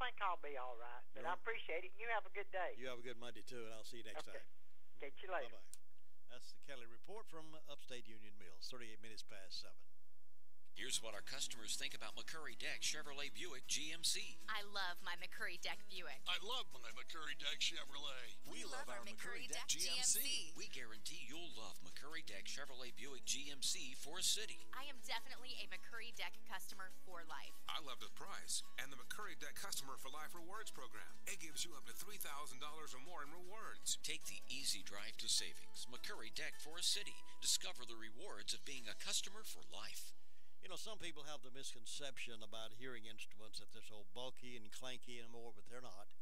[SPEAKER 19] think I'll be all right, but I appreciate it. And you have a good day.
[SPEAKER 2] You have a good Monday, too, and I'll see you next time.
[SPEAKER 19] Catch you later.
[SPEAKER 2] Bye-bye. That's the Kelly Report from Upstate Union Mills, 38 minutes past 7.
[SPEAKER 1] Here's what our customers think about McCurry Deck Chevrolet Buick GMC.
[SPEAKER 20] I love my McCurry Deck Buick.
[SPEAKER 4] I love my McCurry Deck Chevrolet.
[SPEAKER 20] We love our McCurry Deck GMC.
[SPEAKER 1] We guarantee you'll love McCurry Deck Chevrolet Buick GMC for a city.
[SPEAKER 20] I am definitely a McCurry Deck customer for life.
[SPEAKER 12] I love the price and the McCurry Deck Customer for Life Rewards program. It gives you up to $3,000 or more in rewards.
[SPEAKER 1] Take the easy drive to savings. McCurry Deck for a city. Discover the rewards of being a customer for life.
[SPEAKER 2] You know, some people have the misconception about hearing instruments that they're so bulky and clanky anymore, but they're not.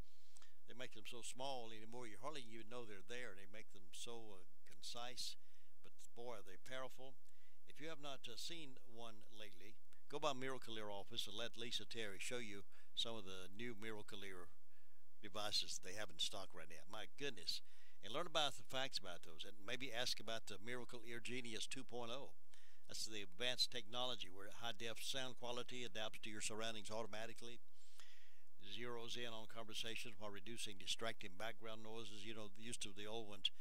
[SPEAKER 2] They make them so small anymore, you hardly even know they're there. They make them so concise, but boy, are they powerful. If you have not seen one lately, go by Miracle-Ear office and let Lisa Terry show you some of the new Miracle-Ear devices they have in stock right now. My goodness. And learn about the facts about those, and maybe ask about the Miracle-Ear Genius 2.0. That's the advanced technology where high-def sound quality adapts to your surroundings automatically, zeroes in on conversations while reducing distracting background noises. You know, used to the old ones,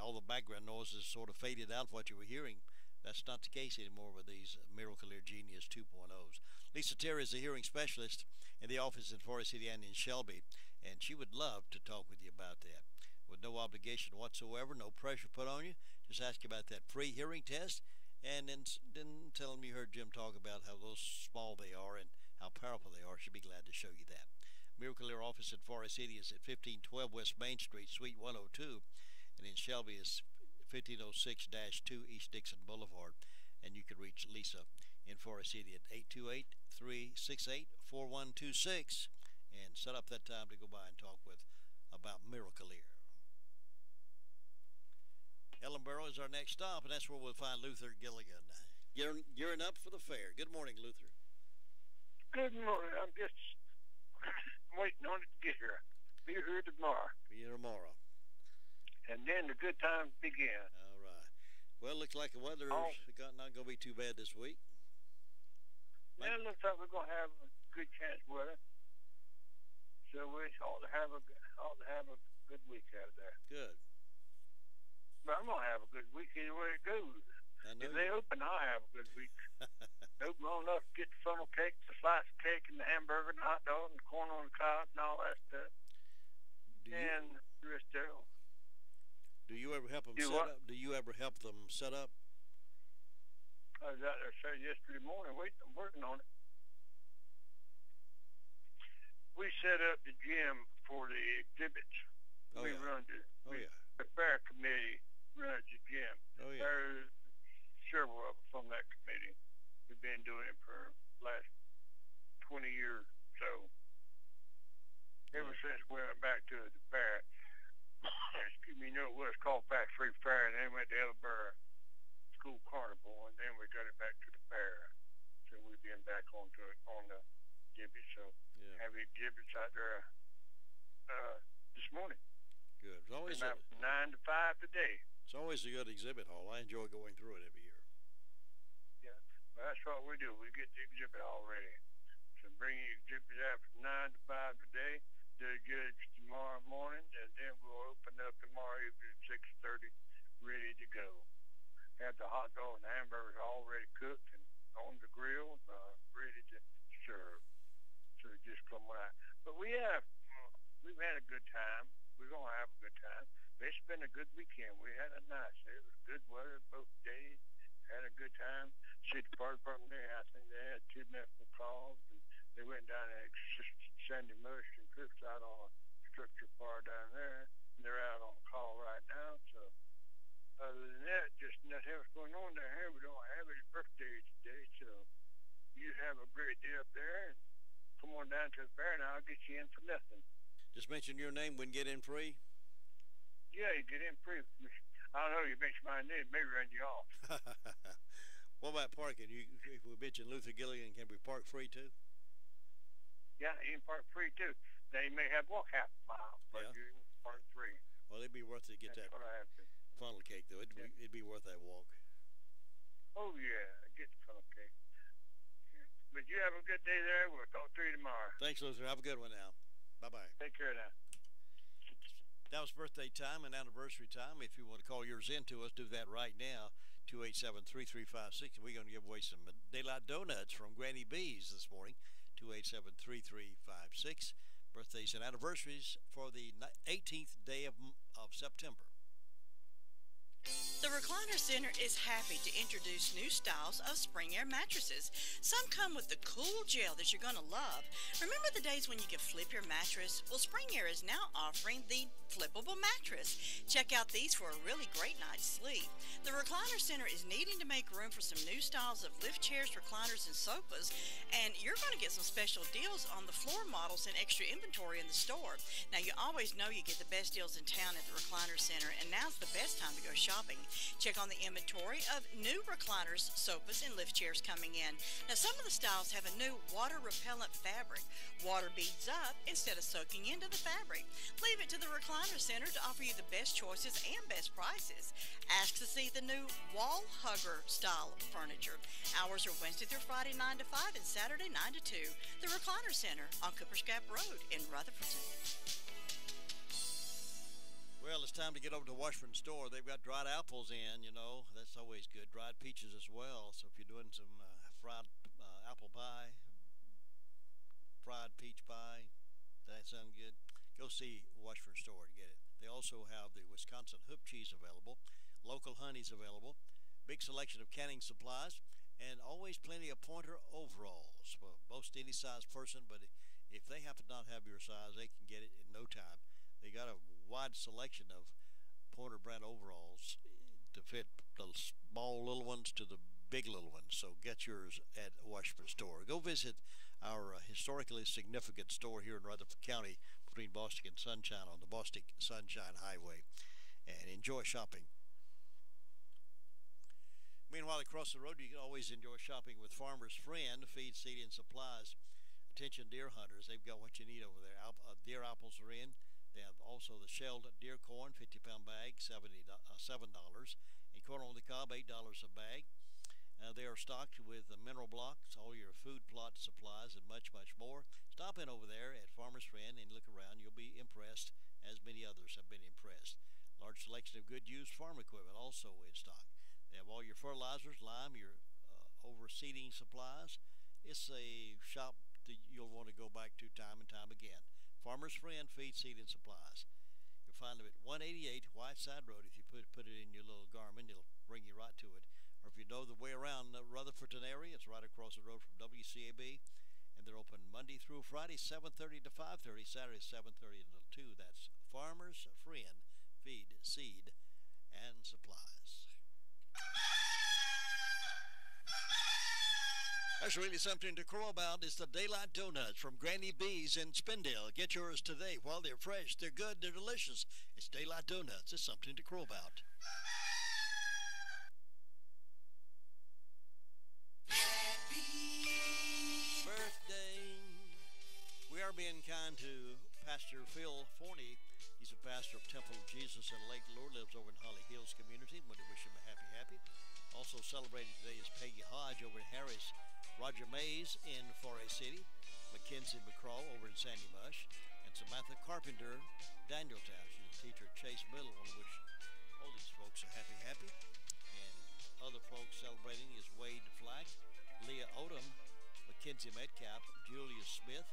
[SPEAKER 2] all the background noises sort of faded out what you were hearing. That's not the case anymore with these Miracle-Ear Genius 2.0s. Lisa Terry is a hearing specialist in the office in Forest City and in Shelby, and she would love to talk with you about that. With no obligation whatsoever, no pressure put on you. Just ask you about that free hearing test. And then tell them you heard Jim talk about how those small they are and how powerful they are. She'd be glad to show you that. Miracle-Ear office in Forest City is at 1512 West Main Street, Suite 102. And in Shelby is 1506-2 East Dixon Boulevard. And you can reach Lisa in Forest City at 828-368-4126. And set up that time to go by and talk with about Miracle-Ear. Ellenboro is our next stop, and that's where we'll find Luther Gilligan. Gearing up for the fair. Good morning, Luther.
[SPEAKER 21] Good morning. I'm just waiting on it to get here. Be here tomorrow.
[SPEAKER 2] Be here tomorrow.
[SPEAKER 21] And then the good times begin.
[SPEAKER 2] All right. Well, it looks like the weather's not going to be too bad this week.
[SPEAKER 21] Yeah, it looks like we're going to have a good chance of weather. So we ought to have a good week out there.
[SPEAKER 2] Good.
[SPEAKER 21] But I'm going to have a good week either way it goes. If they open, I'll have a good week. Open long enough to get the funnel cake, the slice of cake, and the hamburger, and the hot dog, and the corn on the cob, and all that stuff. And the rest of it.
[SPEAKER 2] Do you ever help them set up? Do you ever help them set up?
[SPEAKER 21] I was out there yesterday morning I'm working on it. We set up the gym for the exhibits. We run the fair committee runs the gym. There's several of us on that committee. We've been doing it for the last 20 years or so. Ever since we went back to the fair. Excuse me, it was called Factory Fair, and then went to Elbert School Carnival, and then we got it back to the fair. So we've been back on the exhibit. So have exhibits out there this morning.
[SPEAKER 2] Good. It's always
[SPEAKER 21] 9 to 5 today.
[SPEAKER 2] It's always a good exhibit hall. I enjoy going through it every year.
[SPEAKER 21] Yeah, well, that's what we do. We get the exhibit hall ready. So bring your exhibit out from 9 to 5 today. They'll get it tomorrow morning, and then we'll open up tomorrow evening at 6:30, ready to go. Have the hot dog and the hamburgers already cooked and on the grill, ready to serve. So just come right. But we've had a good time. We're gonna have a good time. It's been a good weekend. We had a nice. It was good weather both days. Had a good time. City Fire Department there, I think they had 2 medical calls, and they went down and assisted Sandy Mush and Chris out on a structure fire down there. And they're out on call right now. So other than that, just nothing else going on down here. We don't have any birthdays today, so you have a great day up there, and come on down to the fair, and I'll get you in for nothing.
[SPEAKER 2] Just mention your name. We can get in free.
[SPEAKER 21] Yeah, you get in free. I don't know. You mention my name, maybe run you off.
[SPEAKER 2] What about parking? If we mention Luther Gilligan, can we park free too?
[SPEAKER 21] Yeah, you can park free too. Now you may have to walk half a mile, but you can park free.
[SPEAKER 2] Well, it'd be worth it to get that funnel cake, though. It'd be worth that walk.
[SPEAKER 21] Oh yeah, get the funnel cake. Yeah. But you have a good day there. We'll talk to you tomorrow.
[SPEAKER 2] Thanks, Luther. Have a good one now. Bye-bye.
[SPEAKER 21] Take care now.
[SPEAKER 2] That was birthday time and anniversary time. If you want to call yours in to us, do that right now. 287-3356. We're going to give away some Daylight Donuts from Granny B's this morning. 287-3356. Birthdays and anniversaries for the 18th day of September.
[SPEAKER 18] The Recliner Center is happy to introduce new styles of Spring Air mattresses. Some come with the cool gel that you're going to love. Remember the days when you could flip your mattress? Well, Spring Air is now offering the flippable mattress. Check out these for a really great night's sleep. The Recliner Center is needing to make room for some new styles of lift chairs, recliners, and sofas, and you're going to get some special deals on the floor models and extra inventory in the store. Now, you always know you get the best deals in town at the Recliner Center, and now's the best time to go shopping. Check on the inventory of new recliners, sofas, and lift chairs coming in. Now, some of the styles have a new water-repellent fabric. Water beads up instead of soaking into the fabric. Leave it to the Recliner Center to offer you the best choices and best prices. Ask to see the new wall hugger style furniture. Hours are Wednesday through Friday 9 to 5 and Saturday 9 to 2. The Recliner Center on Cooper's Gap Road in Rutherfordton.
[SPEAKER 2] Well, it's time to get over to Washburn store. They've got dried apples in, That's always good. Dried peaches as well. So if you're doing some fried apple pie, fried peach pie, that sound good, go see Washburn store to get it. They also have the Wisconsin hoop cheese available, local honeys available, big selection of canning supplies, and always plenty of Pointer overalls for most any size person. But if they happen to not have your size, they can get it in no time. They got a wide selection of Pointer brand overalls to fit the small little ones to the big little ones. So get yours at Washburn store. Go visit our historically significant store here in Rutherford County between Bostic and Sunshine on the Bostic Sunshine Highway, and enjoy shopping. Meanwhile, across the road, you can always enjoy shopping with Farmer's Friend, feed, seed, and supplies. Attention deer hunters, they've got what you need over there. Deer apples are in. They have also the shelled deer corn, 50-pound bag, $7. And corn on the cob, $8 a bag. They are stocked with mineral blocks, all your food plot supplies, and much, much more. Stop in over there at Farmer's Friend and look around. You'll be impressed, as many others have been impressed. Large selection of good used farm equipment also in stock. They have all your fertilizers, lime, your overseeding supplies. It's a shop that you'll want to go back to time and time again. Farmer's Friend Feed, Seed, and Supplies. You'll find them at 188 Whiteside Road. If you put it in your little Garmin, it'll bring you right to it. Or if you know the way around Rutherfordton area, it's right across the road from WCAB. And they're open Monday through Friday, 7:30 to 5:30, Saturday, 7:30 until 2. That's Farmer's Friend Feed, Seed, and Supplies. That's really something to crow about. It's the Daylight Donuts from Granny B's in Spindale. Get yours today. While they're fresh, they're good, they're delicious. It's Daylight Donuts. It's something to crow about. Happy birthday. We are being kind to Pastor Phil Forney. He's a pastor of Temple of Jesus in Lake Lure, lives over in Holly Hills community. Want to wish him a happy. Also celebrating today is Peggy Hodge over in Harris, Roger Mays in Forest City, Mackenzie McCraw over in Sandy Mush, and Samantha Carpenter, Danieltown. She's a teacher at Chase Middle. Want to wish all these folks a happy. And other folks celebrating is Wade Flack, Leah Odom, Mackenzie Metcalf, Julia Smith,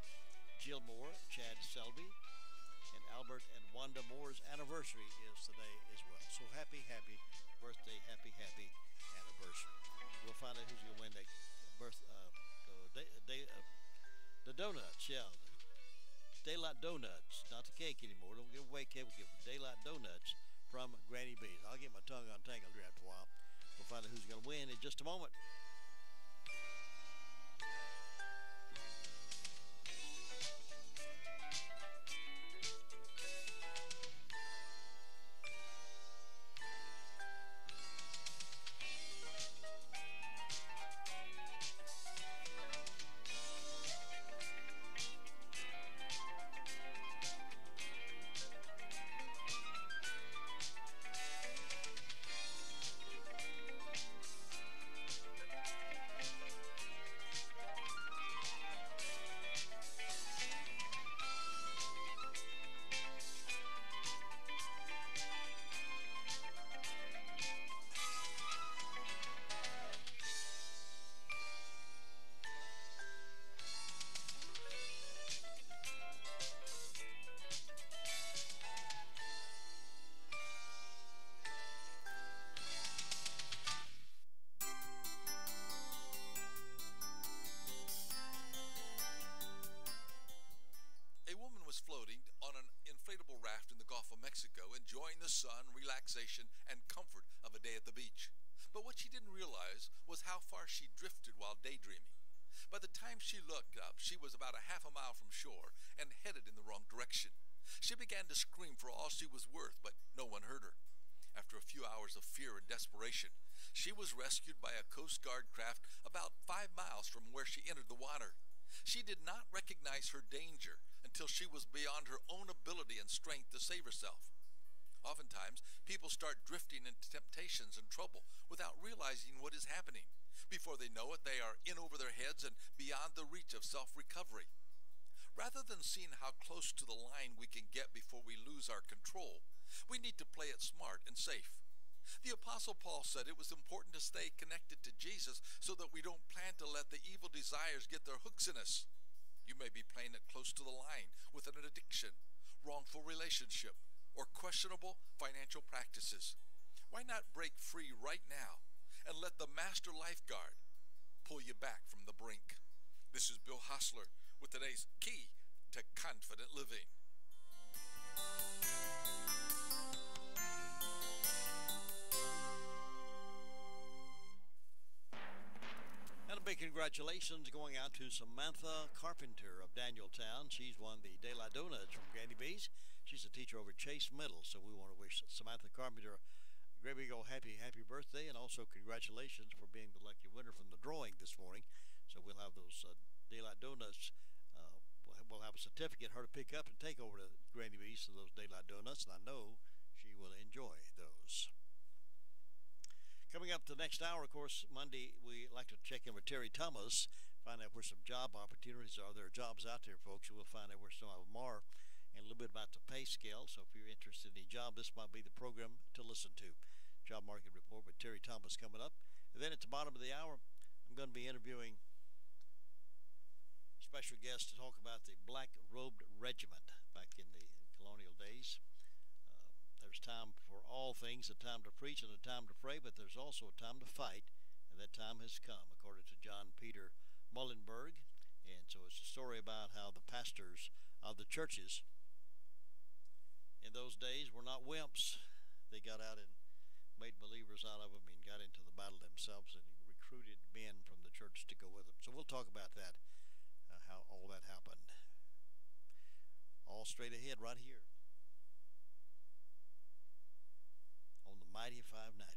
[SPEAKER 2] Jill Moore, Chad Selby, and Albert and Wanda Moore's anniversary is today as well. So happy birthday, happy anniversary. We'll find out who's going to win the donuts, yeah. Daylight Donuts, not the cake anymore. Don't give away cake. We'll give Daylight Donuts from Granny B's. I'll get my tongue untangled here after a while. We'll find out who's going to win in just a moment.
[SPEAKER 3] Floating on an inflatable raft in the Gulf of Mexico, enjoying the sun, relaxation, and comfort of a day at the beach. But what she didn't realize was how far she drifted while daydreaming. By the time she looked up, she was about a half a mile from shore and headed in the wrong direction. She began to scream for all she was worth, but no one heard her. After a few hours of fear and desperation, she was rescued by a Coast Guard craft about 5 miles from where she entered the water. She did not recognize her danger until she was beyond her own ability and strength to save herself. Oftentimes, people start drifting into temptations and trouble without realizing what is happening. Before they know it, they are in over their heads and beyond the reach of self-recovery. Rather than seeing how close to the line we can get before we lose our control, we need to play it smart and safe. The Apostle Paul said it was important to stay connected to Jesus so that we don't plan to let the evil desires get their hooks in us. You may be playing it close to the line with an addiction, wrongful relationship, or questionable financial practices. Why not break free right now and let the Master Lifeguard pull you back from the brink? This is Bill Hostler with today's Key to Confident Living.
[SPEAKER 2] And a big congratulations going out to Samantha Carpenter of Danieltown. She's won the Daylight Donuts from Granny B's. She's a teacher over at Chase Middle, so we want to wish Samantha Carpenter a great big old happy birthday, and also congratulations for being the lucky winner from the drawing this morning. So we'll have those Daylight Donuts. We'll have a certificate her to pick up and take over to Granny B's to those Daylight Donuts, and I know she will enjoy those. Coming up the next hour, of course, Monday, we like to check in with Terry Thomas, find out where some job opportunities are. There are jobs out there, folks, and we'll find out where some of them are, and a little bit about the pay scale. So if you're interested in a job, this might be the program to listen to. Job Market Report with Terry Thomas coming up. And then at the bottom of the hour, I'm going to be interviewing a special guest to talk about the Black-Robed Regiment back in the colonial days. There's time for all things, a time to preach and a time to pray, but there's also a time to fight, and that time has come, according to John Peter Mullenberg. And so it's a story about how the pastors of the churches in those days were not wimps. They got out and made believers out of them and got into the battle themselves and recruited men from the church to go with them. So we'll talk about that, how all that happened. All straight ahead right here on the Mighty 590.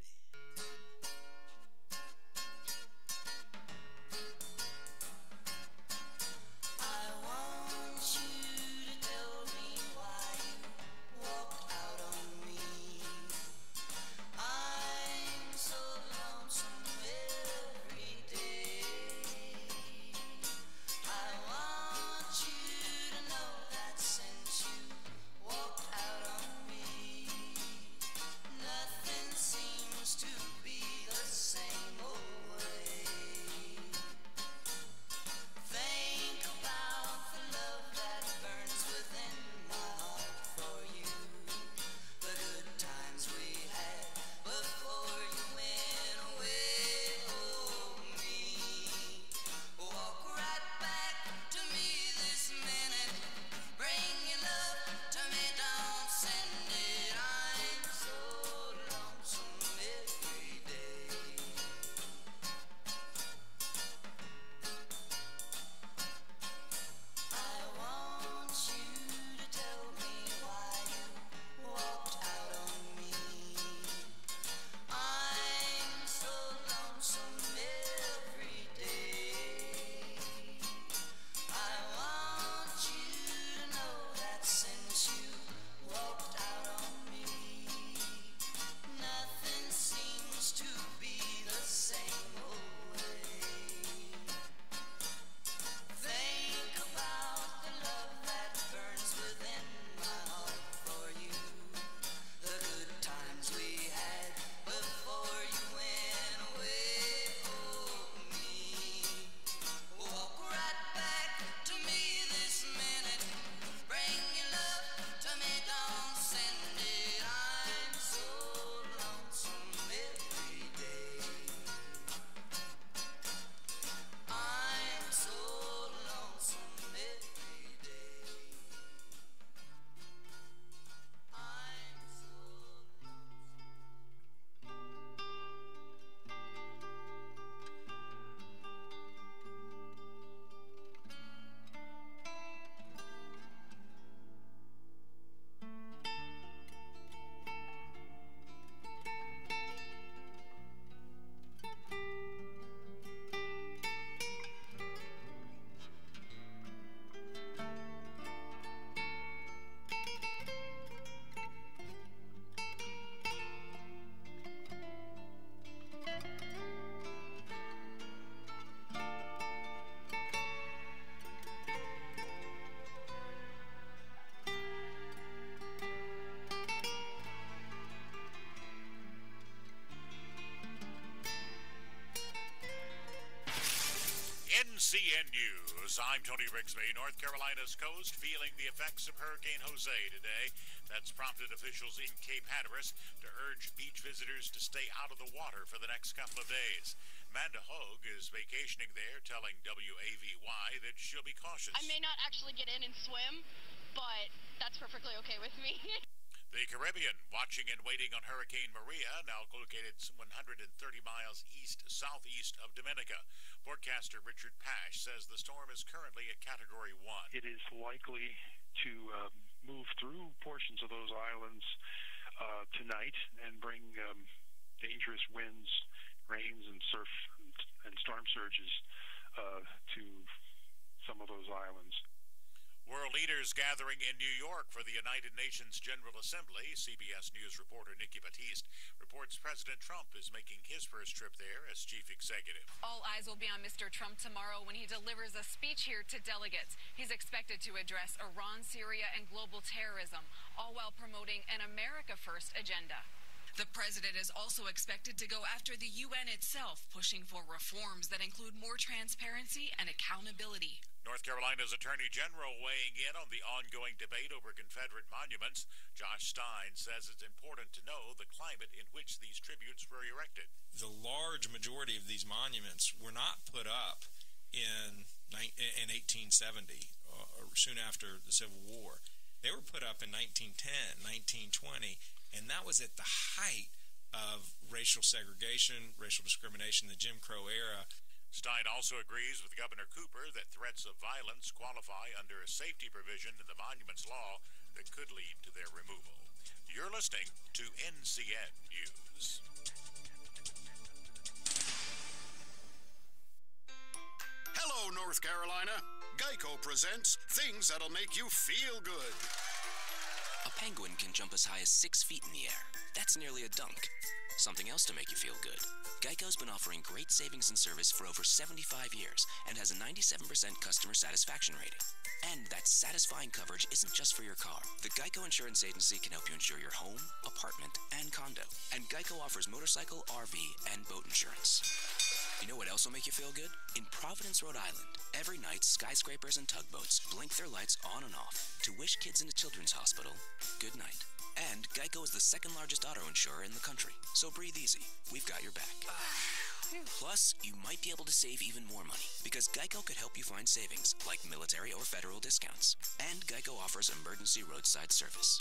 [SPEAKER 6] NCN News. I'm Tony Rigsby. North Carolina's coast feeling the effects of Hurricane Jose today. That's prompted officials in Cape Hatteras to urge beach visitors to stay out of the water for the next couple of days. Amanda Hogue is vacationing there, telling WAVY that she'll be cautious.
[SPEAKER 22] I may not actually get in and swim, but that's perfectly okay with me.
[SPEAKER 6] The Caribbean, watching and waiting on Hurricane Maria, now located 130 miles southeast of Dominica. Forecaster Richard Pash says the storm is currently a Category 1.
[SPEAKER 23] It is likely to move through portions of those islands tonight and bring dangerous winds, rains, and surf and storm surges to some of those islands.
[SPEAKER 6] World leaders gathering in New York for the United Nations General Assembly. CBS News reporter Nikki Batiste reports President Trump is making his first trip there as chief executive.
[SPEAKER 5] All eyes will be on Mr. Trump tomorrow when he delivers a speech here to delegates. He's expected to address Iran, Syria, and global terrorism, all while promoting an America First agenda. The president is also expected to go after the UN itself, pushing for reforms that include more transparency and accountability.
[SPEAKER 6] North Carolina's Attorney General weighing in on the ongoing debate over Confederate monuments. Josh Stein says it's important to know the climate in which these tributes were erected.
[SPEAKER 7] The large majority of these monuments were not put up in 1870, or soon after the Civil War. They were put up in 1910, 1920, and that was at the height of racial segregation, racial discrimination, the Jim Crow era.
[SPEAKER 6] Stein also agrees with Governor Cooper that threats of violence qualify under a safety provision in the monuments law that could lead to their removal. You're listening to NCN News.
[SPEAKER 8] Hello, North Carolina. Geico presents things that'll make you feel good.
[SPEAKER 24] A penguin can jump as high as 6 feet in the air. That's nearly a dunk. Something else to make you feel good. Geico's been offering great savings and service for over 75 years and has a 97% customer satisfaction rating. And that satisfying coverage isn't just for your car. The Geico Insurance Agency can help you insure your home, apartment, and condo. And Geico offers motorcycle, RV, and boat insurance. You know what else will make you feel good? In Providence, Rhode Island, every night skyscrapers and tugboats blink their lights on and off to wish kids in a children's hospital good night. And Geico is the second largest auto insurer in the country. So breathe easy. We've got your back. Plus, you might be able to save even more money because Geico could help you find savings like military or federal discounts. And Geico offers emergency roadside service.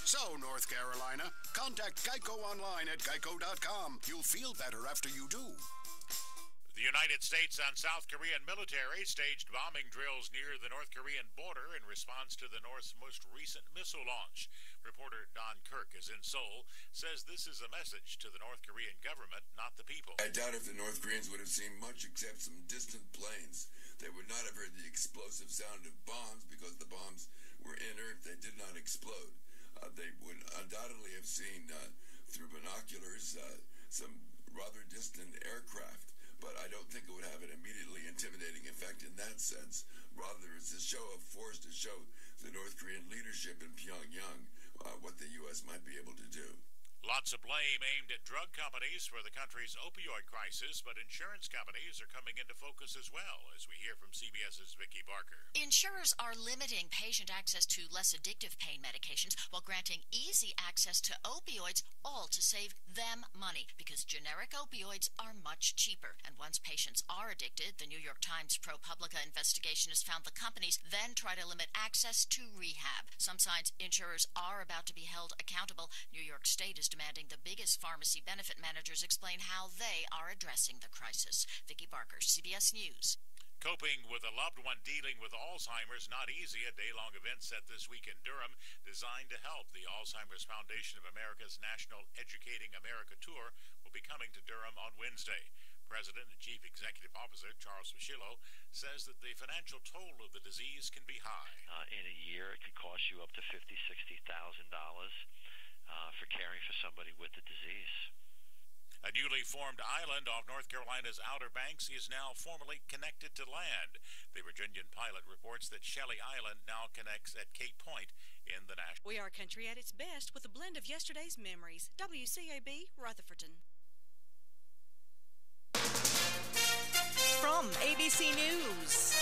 [SPEAKER 8] So, North Carolina, contact Geico online at geico.com. You'll feel better after you do.
[SPEAKER 6] The United States and South Korean military staged bombing drills near the North Korean border in response to the North's most recent missile launch. Reporter Don Kirk is in Seoul, says this is a message to the North Korean government, not the people.
[SPEAKER 25] I doubt if the North Koreans would have seen much except some distant planes. They would not have heard the explosive sound of bombs because the bombs were inert. They did not explode. They would undoubtedly have seen through binoculars some rather distant aircraft. But I don't think it would have an immediately intimidating effect in that sense. Rather, it's a show of force to show the North Korean leadership in Pyongyang what the U.S. might be able to do.
[SPEAKER 6] Lots of blame aimed at drug companies for the country's opioid crisis, but insurance companies are coming into focus as well, as we hear from CBS's Vicki Barker.
[SPEAKER 18] Insurers are limiting patient access to less addictive pain medications while granting easy access to opioids, all to save them money because generic opioids are much cheaper. And once patients are addicted, the New York Times ProPublica investigation has found the companies then try to limit access to rehab. Some signs insurers are about to be held accountable. New York State is demanding the biggest pharmacy benefit managers explain how they are addressing the crisis. Vicki Barker, CBS News.
[SPEAKER 6] Coping with a loved one dealing with Alzheimer's not easy. A day-long event set this week in Durham designed to help. The Alzheimer's Foundation of America's National Educating America Tour will be coming to Durham on Wednesday. President and Chief Executive Officer Charles Fischillo says that the financial toll of the disease can be high.
[SPEAKER 26] In a year, it could cost you up to $50,000, $60,000 for caring for somebody with the disease.
[SPEAKER 6] A newly formed island off North Carolina's Outer Banks is now formally connected to land. The Virginian pilot reports that Shelley Island now connects at Cape Point in the national.
[SPEAKER 13] We are country at its best with a blend of yesterday's memories. WCAB, Rutherfordton.
[SPEAKER 27] From ABC News,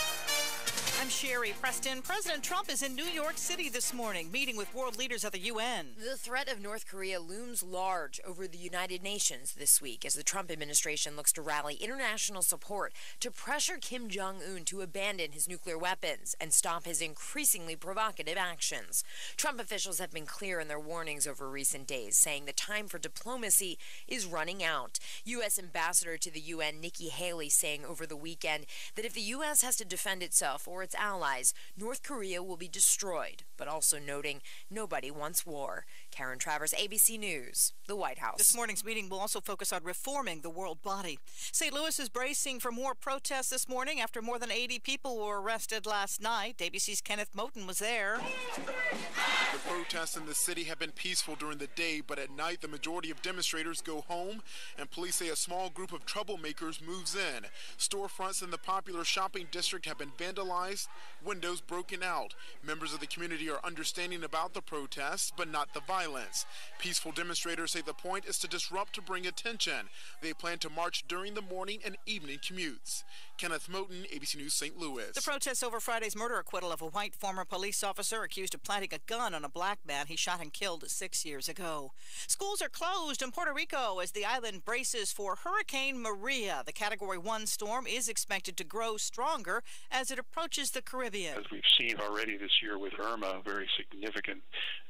[SPEAKER 27] I'm Sherry Preston. President Trump is in New York City this morning, meeting with world leaders at the UN.
[SPEAKER 28] The threat of North Korea looms large over the United Nations this week as the Trump administration looks to rally international support to pressure Kim Jong-un to abandon his nuclear weapons and stop his increasingly provocative actions. Trump officials have been clear in their warnings over recent days, saying the time for diplomacy is running out. U.S. Ambassador to the UN Nikki Haley saying over the weekend that if the U.S. has to defend itself or its allies, North Korea will be destroyed, but also noting nobody wants war. Karen Travers, ABC News, the White House.
[SPEAKER 27] This morning's meeting will also focus on reforming the world body. St. Louis is bracing for more protests this morning after more than 80 people were arrested last night. ABC's Kenneth Moten was there.
[SPEAKER 9] The protests in the city have been peaceful during the day, but at night the majority of demonstrators go home, and police say a small group of troublemakers moves in. Storefronts in the popular shopping district have been vandalized, windows broken out. Members of the community are understanding about the protests, but not the violence. Peaceful demonstrators say the point is to disrupt to bring attention. They plan to march during the morning and evening commutes. Kenneth Moten, ABC News, St. Louis.
[SPEAKER 27] The protests over Friday's murder acquittal of a white former police officer accused of planting a gun on a black man he shot and killed 6 years ago. Schools are closed in Puerto Rico as the island braces for Hurricane Maria. The Category 1 storm is expected to grow stronger as it approaches the Caribbean.
[SPEAKER 23] As we've seen already this year with Irma, very significant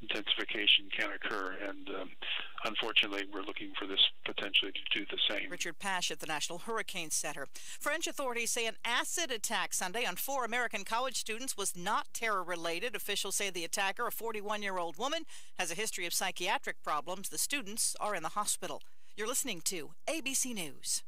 [SPEAKER 23] intensification can occur, and unfortunately we're looking for this potentially to do the same.
[SPEAKER 27] Richard Pash at the National Hurricane Center. French authorities say an acid attack Sunday on 4 American college students was not terror-related. Officials say the attacker, a 41-year-old woman, has a history of psychiatric problems. The students are in the hospital. You're listening to ABC News.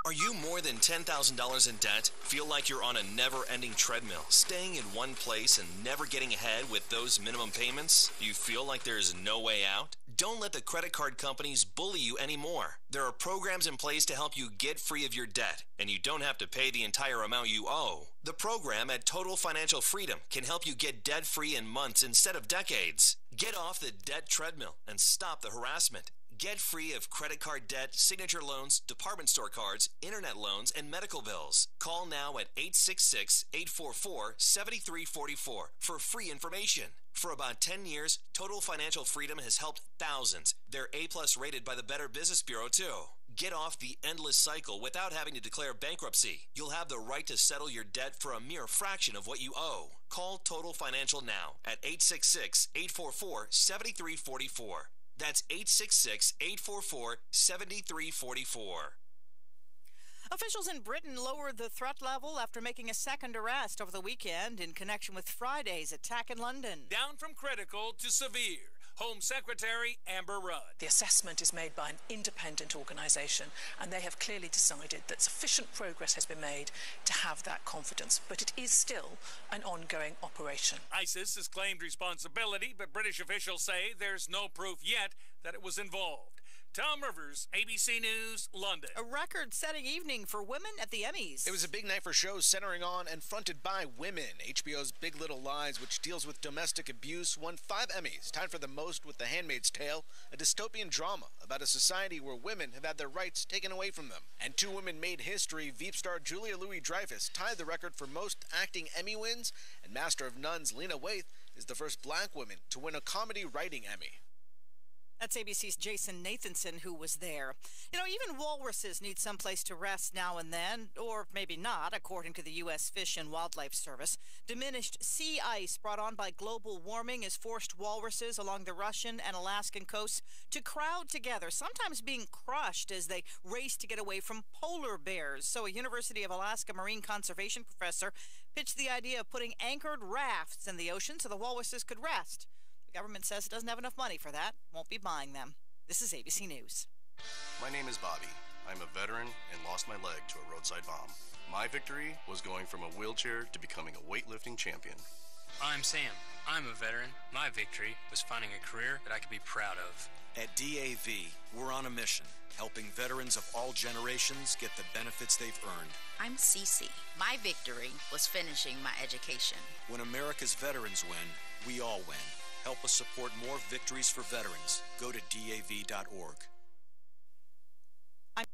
[SPEAKER 10] Are you more than $10,000 in debt? Feel like you're on a never-ending treadmill, staying in one place and never getting ahead with those minimum payments? Do you feel like there's no way out? Don't let the credit card companies bully you anymore. There are programs in place to help you get free of your debt, and you don't have to pay the entire amount you owe. The program at Total Financial Freedom can help you get debt-free in months instead of decades. Get off the debt treadmill and stop the harassment. Get free of credit card debt, signature loans, department store cards, internet loans, and medical bills. Call now at 866-844-7344 for free information. For about 10 years, Total Financial Freedom has helped thousands. They're A+ rated by the Better Business Bureau, too. Get off the endless cycle without having to declare bankruptcy. You'll have the right to settle your debt for a mere fraction of what you owe. Call Total Financial now at 866-844-7344. That's 866-844-7344.
[SPEAKER 27] Officials in Britain lowered the threat level after making a second arrest over the weekend in connection with Friday's attack in London.
[SPEAKER 11] Down from critical to severe. Home Secretary Amber Rudd.
[SPEAKER 14] The assessment is made by an independent organisation, and they have clearly decided that sufficient progress has been made to have that confidence, but it is still an ongoing operation.
[SPEAKER 11] ISIS has claimed responsibility, but British officials say there's no proof yet that it was involved. Tom Rivers, ABC News, London.
[SPEAKER 27] A record-setting evening for women at the Emmys.
[SPEAKER 15] It was a big night for shows centering on and fronted by women. HBO's Big Little Lies, which deals with domestic abuse, won 5 Emmys, tied for the most with The Handmaid's Tale, a dystopian drama about a society where women have had their rights taken away from them. And 2 women made history. Veep star Julia Louis-Dreyfus tied the record for most acting Emmy wins, and Master of None's Lena Waithe is the first black woman to win a comedy writing Emmy.
[SPEAKER 27] That's ABC's Jason Nathanson, who was there. You know, even walruses need someplace to rest now and then, or maybe not, according to the U.S. Fish and Wildlife Service. Diminished sea ice brought on by global warming has forced walruses along the Russian and Alaskan coasts to crowd together, sometimes being crushed as they race to get away from polar bears. So a University of Alaska marine conservation professor pitched the idea of putting anchored rafts in the ocean so the walruses could rest. The government says it doesn't have enough money for that, won't be buying them. This is ABC News.
[SPEAKER 16] My name is Bobby. I'm a veteran and lost my leg to a roadside bomb. My victory was going from a wheelchair to becoming a weightlifting champion.
[SPEAKER 17] I'm Sam. I'm a veteran. My victory was finding a career that I could be proud of.
[SPEAKER 19] At DAV, we're on a mission, helping veterans of all generations get the benefits they've earned.
[SPEAKER 29] I'm Cece. My victory was finishing my education.
[SPEAKER 19] When America's veterans win, we all win. Help us support more victories for veterans. Go to DAV.org.
[SPEAKER 2] Head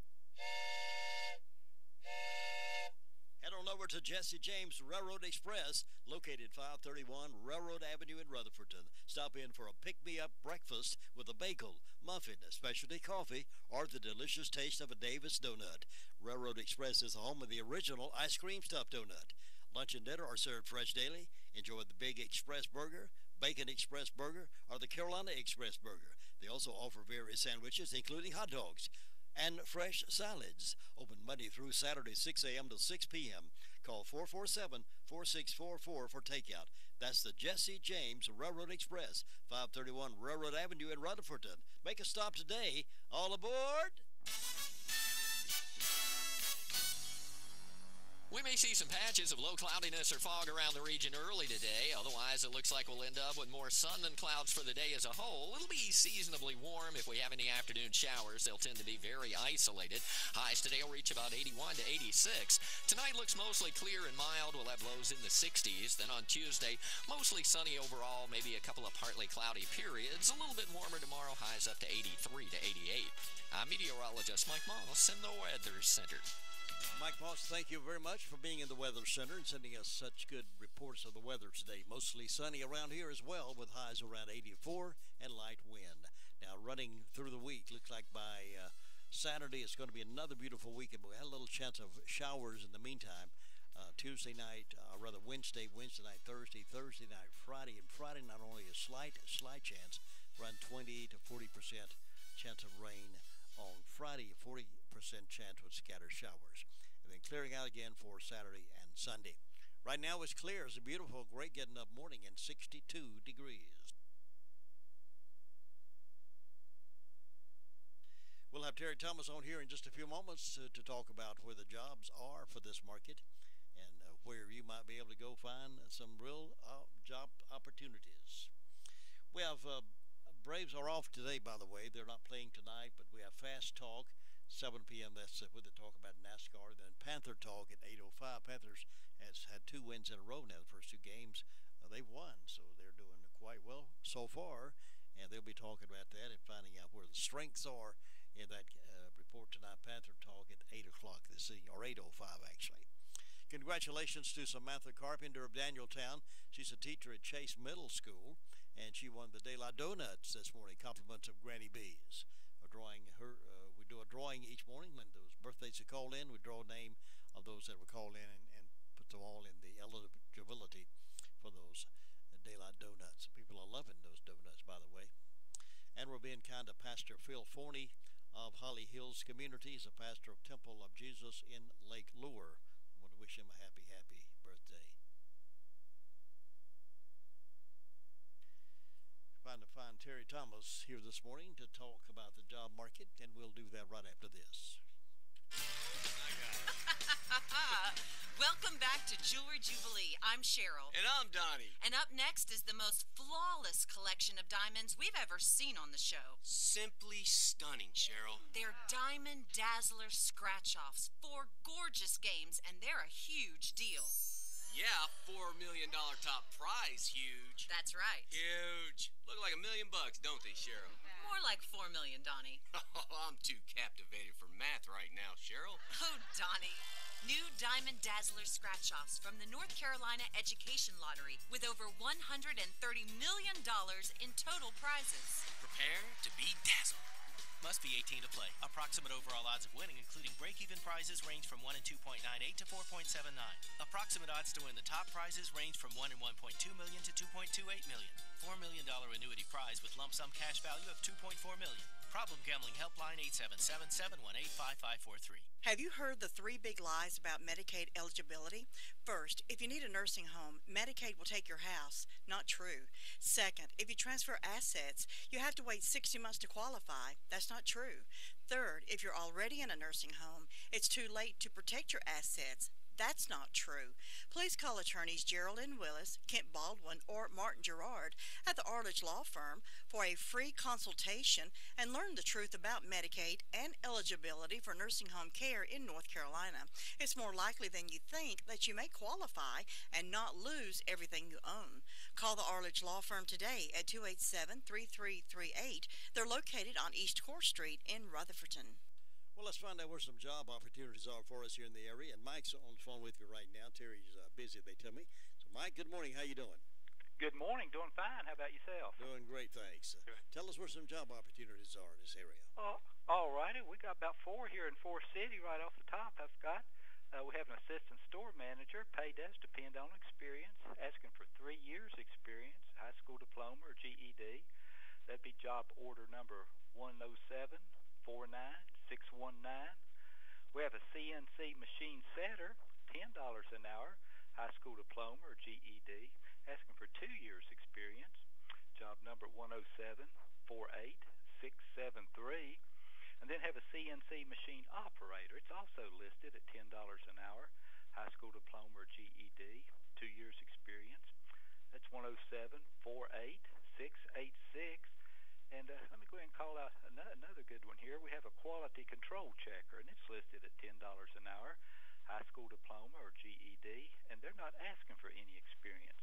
[SPEAKER 2] on over to Jesse James Railroad Express, located 531 Railroad Avenue in Rutherfordton. Stop in for a pick-me-up breakfast with a bagel, muffin, a specialty coffee, or the delicious taste of a Davis donut. Railroad Express is the home of the original ice cream stuffed donut. Lunch and dinner are served fresh daily. Enjoy the Big Express Burger, Bacon Express Burger, or the Carolina Express Burger. They also offer various sandwiches, including hot dogs and fresh salads. Open Monday through Saturday, 6 a.m. to 6 p.m. Call 447-4644 for takeout. That's the Jesse James Railroad Express, 531 Railroad Avenue in Rutherford. Make a stop today. All aboard!
[SPEAKER 1] We may see some patches of low cloudiness or fog around the region early today. Otherwise, it looks like we'll end up with more sun than clouds for the day as a whole. It'll be seasonably warm. If we have any afternoon showers, they'll tend to be very isolated. Highs today will reach about 81 to 86. Tonight looks mostly clear and mild. We'll have lows in the 60s. Then on Tuesday, mostly sunny overall, maybe a couple of partly cloudy periods. A little bit warmer tomorrow, highs up to 83 to 88. I'm meteorologist Mike Moss in the Weather Center.
[SPEAKER 2] Mike Moss, thank you very much for being in the Weather Center and sending us such good reports of the weather today. Mostly sunny around here as well, with highs around 84 and light wind. Now, running through the week, looks like by Saturday it's going to be another beautiful weekend. But we had a little chance of showers in the meantime. Tuesday night, Wednesday night, Thursday night, Friday. And Friday, not only a slight chance, around 20 to 40% chance of rain on Friday, a 40% chance with scattered showers. And then clearing out again for Saturday and Sunday. Right now it's clear. It's a beautiful, great getting up morning and 62 degrees. We'll have Terry Thomas on here in just a few moments to talk about where the jobs are for this market and where you might be able to go find some real job opportunities. We have Braves are off today, by the way. They're not playing tonight, but we have Fast Talk, 7 p.m. That's where they talk about NASCAR. Then Panther Talk at 8:05. Panthers has had 2 wins in a row now. The first 2 games they've won, so they're doing quite well so far. And they'll be talking about that and finding out where the strengths are in that report tonight. Panther Talk at 8 o'clock this evening, or 8:05 actually. Congratulations to Samantha Carpenter of Danieltown. She's a teacher at Chase Middle School, and she won the De La Donuts this morning. Compliments of Granny Bees. We do a drawing each morning when those birthdays are called in. We draw a name of those that were called in and put them all in the eligibility for those De La Donuts. People are loving those donuts, by the way. And we're being kind to Pastor Phil Forney of Holly Hills Community. He's a pastor of Temple of Jesus in Lake Lure. I want to wish him a happy birthday. Trying to find Terry Thomas here this morning to talk about the job market, and we'll do that right after this.
[SPEAKER 3] Welcome back to Jewelry Jubilee. I'm Cheryl.
[SPEAKER 4] And I'm Donnie.
[SPEAKER 3] And up next is the most flawless collection of diamonds we've ever seen on the show.
[SPEAKER 4] Simply stunning, Cheryl.
[SPEAKER 3] They're Diamond Dazzler scratch-offs, 4 gorgeous games, and they're a huge deal.
[SPEAKER 4] Yeah, $4 million top prize, huge.
[SPEAKER 3] That's right.
[SPEAKER 4] Huge. Look like $1 million, don't they, Cheryl?
[SPEAKER 3] More like $4 million, Donnie.
[SPEAKER 4] I'm too captivated for math right now, Cheryl.
[SPEAKER 3] Oh, Donnie. New Diamond Dazzler scratch-offs from the North Carolina Education Lottery with over $130 million in total prizes.
[SPEAKER 4] Prepare to be dazzled.
[SPEAKER 5] Must be 18 to play. Approximate overall odds of winning, including break-even prizes, range from 1 in 2.98 to 4.79. Approximate odds to win the top prizes range from 1 in 1.2 million to 2.28 million. $4 million annuity prize with lump sum cash value of $2.4 million. Problem Gambling Helpline 877-718-5543.
[SPEAKER 13] Have you heard the 3 big lies about Medicaid eligibility? First, if you need a nursing home, Medicaid will take your house. Not true. Second, if you transfer assets, you have to wait 60 months to qualify. That's not true. Third, if you're already in a nursing home, it's too late to protect your assets. That's not true. Please call attorneys Geraldine Willis, Kent Baldwin, or Martin Gerard at the Arledge Law Firm for a free consultation and learn the truth about Medicaid and eligibility for nursing home care in North Carolina. It's more likely than you think that you may qualify and not lose everything you own. Call the Arledge Law Firm today at 287-3338. They're located on East Core Street in Rutherfordton.
[SPEAKER 2] Well, let's find out where some job opportunities are for us here in the area. And Mike's on the phone with you right now. Terry's busy, they tell me. So, Mike, good morning. How you doing?
[SPEAKER 7] Good morning. Doing fine. How about yourself?
[SPEAKER 2] Doing great, thanks. Tell us where some job opportunities are in this area.
[SPEAKER 7] All righty. We got about 4 here in Forest City right off the top. I've got. We have an assistant store manager. Pay does depend on experience. Asking for 3 years experience, high school diploma or GED. That'd be job order number 10749619. We have a CNC machine setter. $10 an hour, high school diploma or GED, asking for 2 years experience. Job number 107-48673. And then have a CNC machine operator. It's also listed at $10 an hour, high school diploma or GED, 2 years experience. That's 107-48686. And let me go ahead and call out another good one here. We have a quality control checker, and it's listed at $10 an hour, high school diploma or GED, and they're not asking for any experience.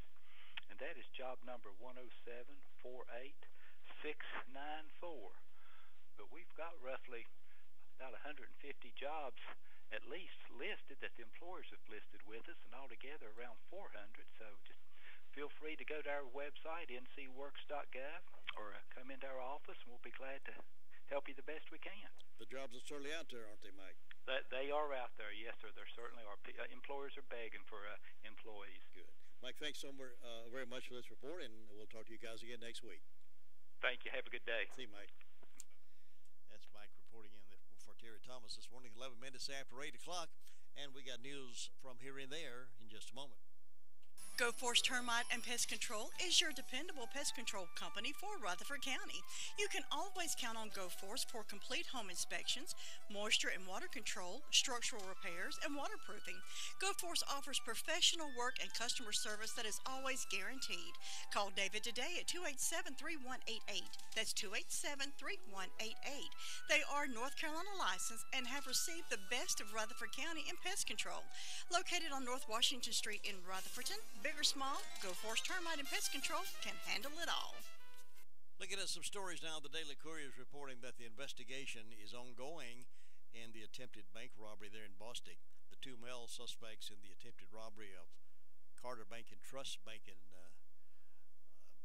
[SPEAKER 7] And that is job number 107-48694. But we've got roughly about 150 jobs at least listed that the employers have listed with us, and altogether around 400. So just feel free to go to our website, ncworks.gov, or come into our office, and we'll be glad to help you the best we can.
[SPEAKER 2] The jobs are certainly out there, aren't they, Mike?
[SPEAKER 7] They are out there, yes, sir. There certainly are. Employers are begging for employees.
[SPEAKER 2] Good. Mike, thanks so very much for this report, and we'll talk to you guys again next week.
[SPEAKER 7] Thank you. Have a good day.
[SPEAKER 2] See you, Mike. That's Mike reporting in for Terry Thomas this morning, 11 minutes after 8 o'clock, and we got news from here and there in just a moment.
[SPEAKER 13] Go Force Termite and Pest Control is your dependable pest control company for Rutherford County. You can always count on Go Force for complete home inspections, moisture and water control, structural repairs, and waterproofing. Go Force offers professional work and customer service that is always guaranteed. Call David today at 287-3188. That's 287-3188. They are North Carolina licensed and have received the best of Rutherford County in pest control. Located on North Washington Street in Rutherfordton, big or small, Go Force Termite and Pest Control can handle it all.
[SPEAKER 2] Looking at some stories now, the Daily Courier is reporting that the investigation is ongoing in the attempted bank robbery there in Bostic. The two male suspects in the attempted robbery of Carter Bank and Trust Bank in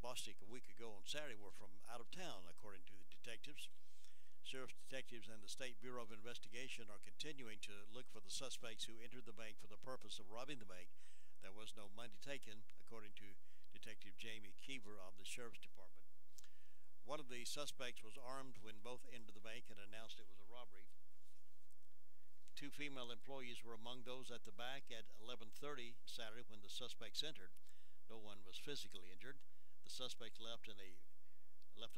[SPEAKER 2] Bostic a week ago on Saturday were from out of town, according to the detectives. Sheriff's detectives and the State Bureau of Investigation are continuing to look for the suspects who entered the bank for the purpose of robbing the bank. There was no money taken, according to Detective Jamie Keever of the Sheriff's Department. One of the suspects was armed when both entered the bank and announced it was a robbery. Two female employees were among those at the back at 11:30 Saturday when the suspects entered. No one was physically injured. The suspect left the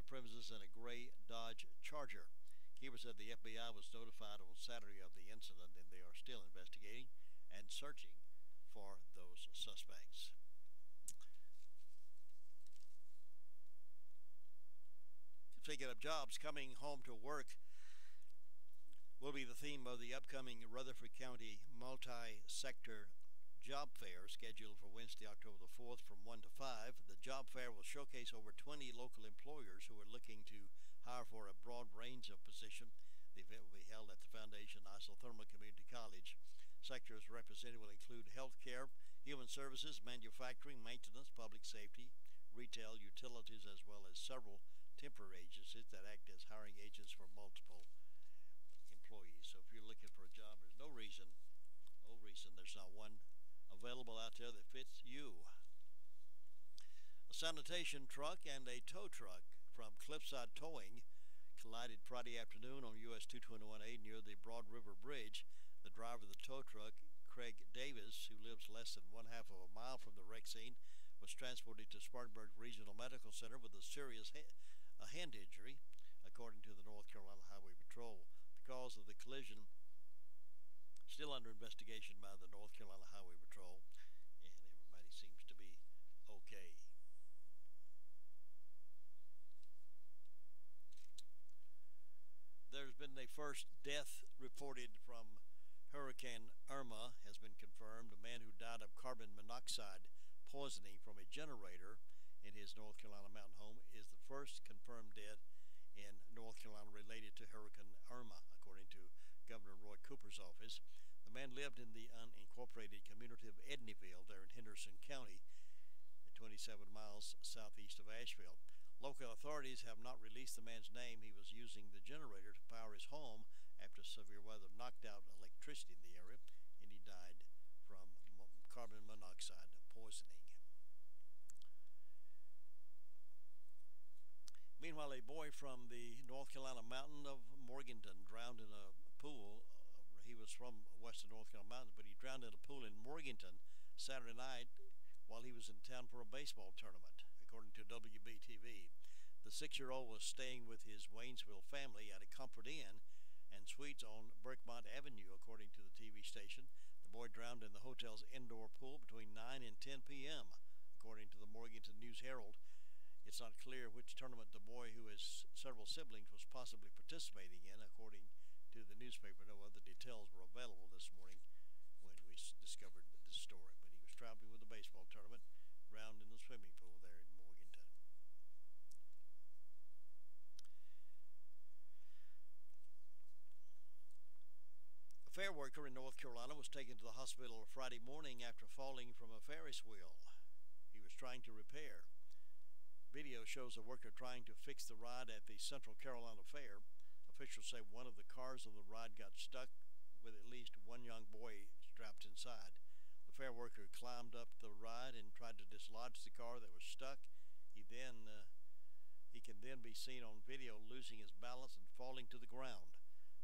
[SPEAKER 2] premises in a gray Dodge Charger. Keever said the FBI was notified on Saturday of the incident, and they are still investigating and searching for those suspects. Speaking of jobs, coming home to work will be the theme of the upcoming Rutherford County multi-sector job fair scheduled for Wednesday, October the 4th from 1 to 5. The job fair will showcase over 20 local employers who are looking to hire for a broad range of positions. The event will be held at the Foundation Isothermal Community College. Sectors represented will include healthcare, human services, manufacturing, maintenance, public safety, retail, utilities, as well as several temporary agencies that act as hiring agents for multiple employees. So if you're looking for a job, there's no reason there's not one available out there that fits you. A sanitation truck and a tow truck from Cliffside Towing collided Friday afternoon on US 221A near the Broad River Bridge. The driver of the tow truck, Craig Davis, who lives less than 1/2 of a mile from the wreck scene, was transported to Spartanburg Regional Medical Center with a serious hand injury, according to the North Carolina Highway Patrol. The cause of the collision still under investigation by the North Carolina Highway Patrol, and everybody seems to be okay. There's been a first death reported from Hurricane Irma has been confirmed. A man who died of carbon monoxide poisoning from a generator in his North Carolina mountain home is the first confirmed death in North Carolina related to Hurricane Irma, according to Governor Roy Cooper's office. The man lived in the unincorporated community of Edneyville there in Henderson County, 27 miles southeast of Asheville. Local authorities have not released the man's name. He was using the generator to power his home after severe weather knocked out electricity in the area, and he died from carbon monoxide poisoning. Meanwhile, a boy from the North Carolina mountain of Morganton drowned in a pool. He was from western North Carolina Mountains, but he drowned in a pool in Morganton Saturday night while he was in town for a baseball tournament, according to WBTV. The 6-year-old was staying with his Waynesville family at a Comfort Inn and Suites on Berkmont Avenue, according to the TV station. The boy drowned in the hotel's indoor pool between 9 and 10 p.m., according to the Morganton News-Herald. It's not clear which tournament the boy, who has several siblings, was possibly participating in, according to the newspaper. No other details were available this morning when we discovered this story. But he was traveling with a baseball tournament, drowned in the swimming pool there in Morganton. A fair worker in North Carolina was taken to the hospital Friday morning after falling from a Ferris wheel he was trying to repair. Video shows a worker trying to fix the ride at the Central Carolina Fair. Officials say one of the cars on the ride got stuck with at least one young boy strapped inside. The fair worker climbed up the ride and tried to dislodge the car that was stuck. He can then be seen on video losing his balance and falling to the ground.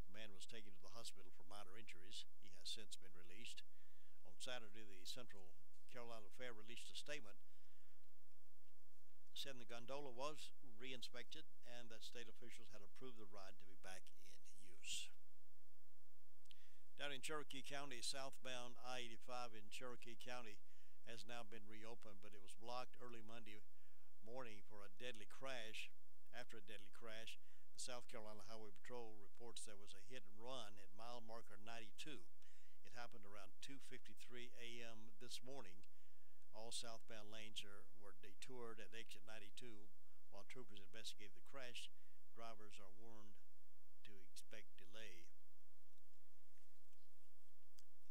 [SPEAKER 2] The man was taken to the hospital for minor injuries. He has since been released. On Saturday, the Central Carolina Fair released a statement saying the gondola was re-inspected and that state officials had approved the ride to be back in use. Down in Cherokee County, southbound I-85 in Cherokee County has now been reopened, but it was blocked early Monday morning for a deadly crash. After a deadly crash, the South Carolina Highway Patrol reports there was a hit and run at mile marker 92. It happened around 2:53 a.m. this morning. All southbound lanes were detoured at exit 92 while troopers investigated the crash. Drivers are warned to expect delay.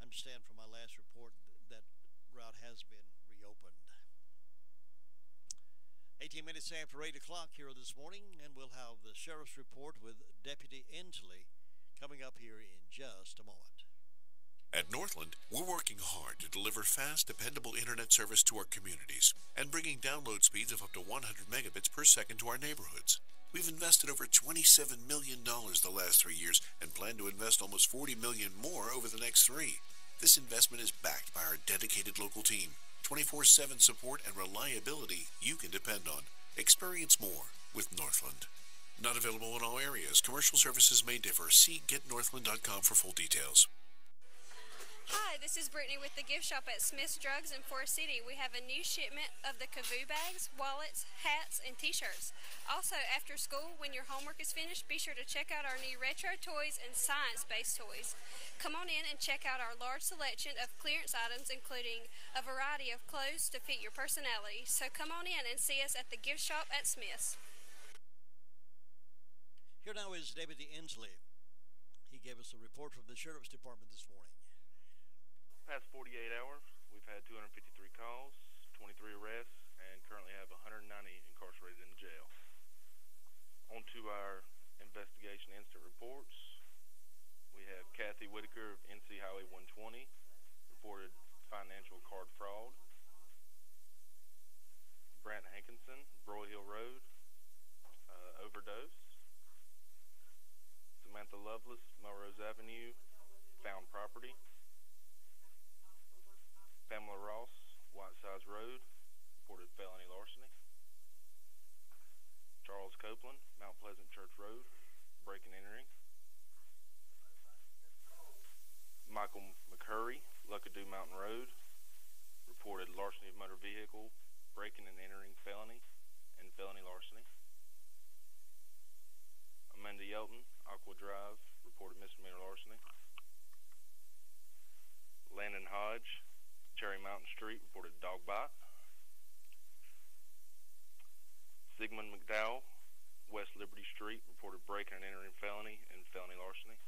[SPEAKER 2] I understand from my last report that route has been reopened. 18 minutes after 8 o'clock here this morning, and we'll have the Sheriff's Report with Deputy Inslee coming up here in just a moment.
[SPEAKER 8] At Northland, we're working hard to deliver fast, dependable internet service to our communities and bringing download speeds of up to 100 megabits per second to our neighborhoods. We've invested over $27 million the last 3 years and plan to invest almost $40 million more over the next 3. This investment is backed by our dedicated local team, 24/7 support and reliability you can depend on. Experience more with Northland. Not available in all areas. Commercial services may differ. See getnorthland.com for full details.
[SPEAKER 12] Hi, this is Brittany with the gift shop at Smith's Drugs in Forest City. We have a new shipment of the Kavoo bags, wallets, hats, and t-shirts. Also, after school, when your homework is finished, be sure to check out our new retro toys and science-based toys. Come on in and check out our large selection of clearance items, including a variety of clothes to fit your personality. So come on in and see us at the gift shop at Smith's.
[SPEAKER 2] Here now is Deputy Inslee. He gave us a report from the Sheriff's Department this morning.
[SPEAKER 18] Past 48 hours, we've had 253 calls, 23 arrests, and currently have 190 incarcerated in the jail. On to our investigation incident reports. We have Kathy Whitaker of NC Highway 120 reported financial card fraud. Brant Hankinson, Broy Hill Road, overdose. Samantha Lovelace, Melrose Avenue, found property. Pamela Ross, Whitesides Road, reported felony larceny. Charles Copeland, Mount Pleasant Church Road, breaking and entering. Michael McCurry, Luckadoo Mountain Road, reported larceny of motor vehicle, breaking and entering felony, and felony larceny. Amanda Yelton, Aqua Drive, reported misdemeanor larceny. Landon Hodge, Cherry Mountain Street, reported dog bite. Sigmund McDowell, West Liberty Street, reported breaking and entering felony and felony larceny.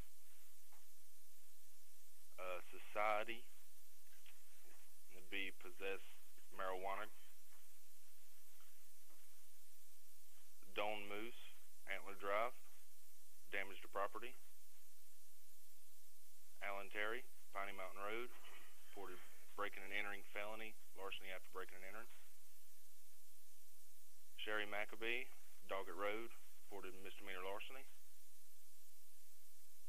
[SPEAKER 18] Society, be possessed marijuana. Dawn Moose, Antler Drive, damage to property. Alan Terry, Piney Mountain Road, reported breaking and entering felony, larceny after breaking and entering. Sherry McAbee, Doggett Road, reported misdemeanor larceny.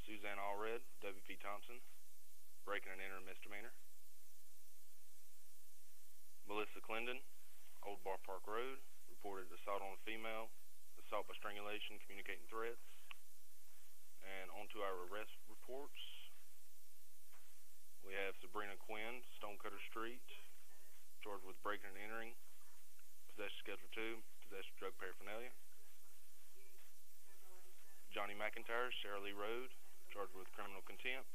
[SPEAKER 18] Suzanne Allred, W.P. Thompson, breaking and entering misdemeanor. Melissa Clendon, Old Bar Park Road, reported assault on a female, assault by strangulation, communicating threats. And on to our arrest reports. We have Sabrina Quinn, Stonecutter Street, charged with breaking and entering, possession Schedule 2, possession of drug paraphernalia. Johnny McIntyre, Shirley Road, charged with criminal contempt.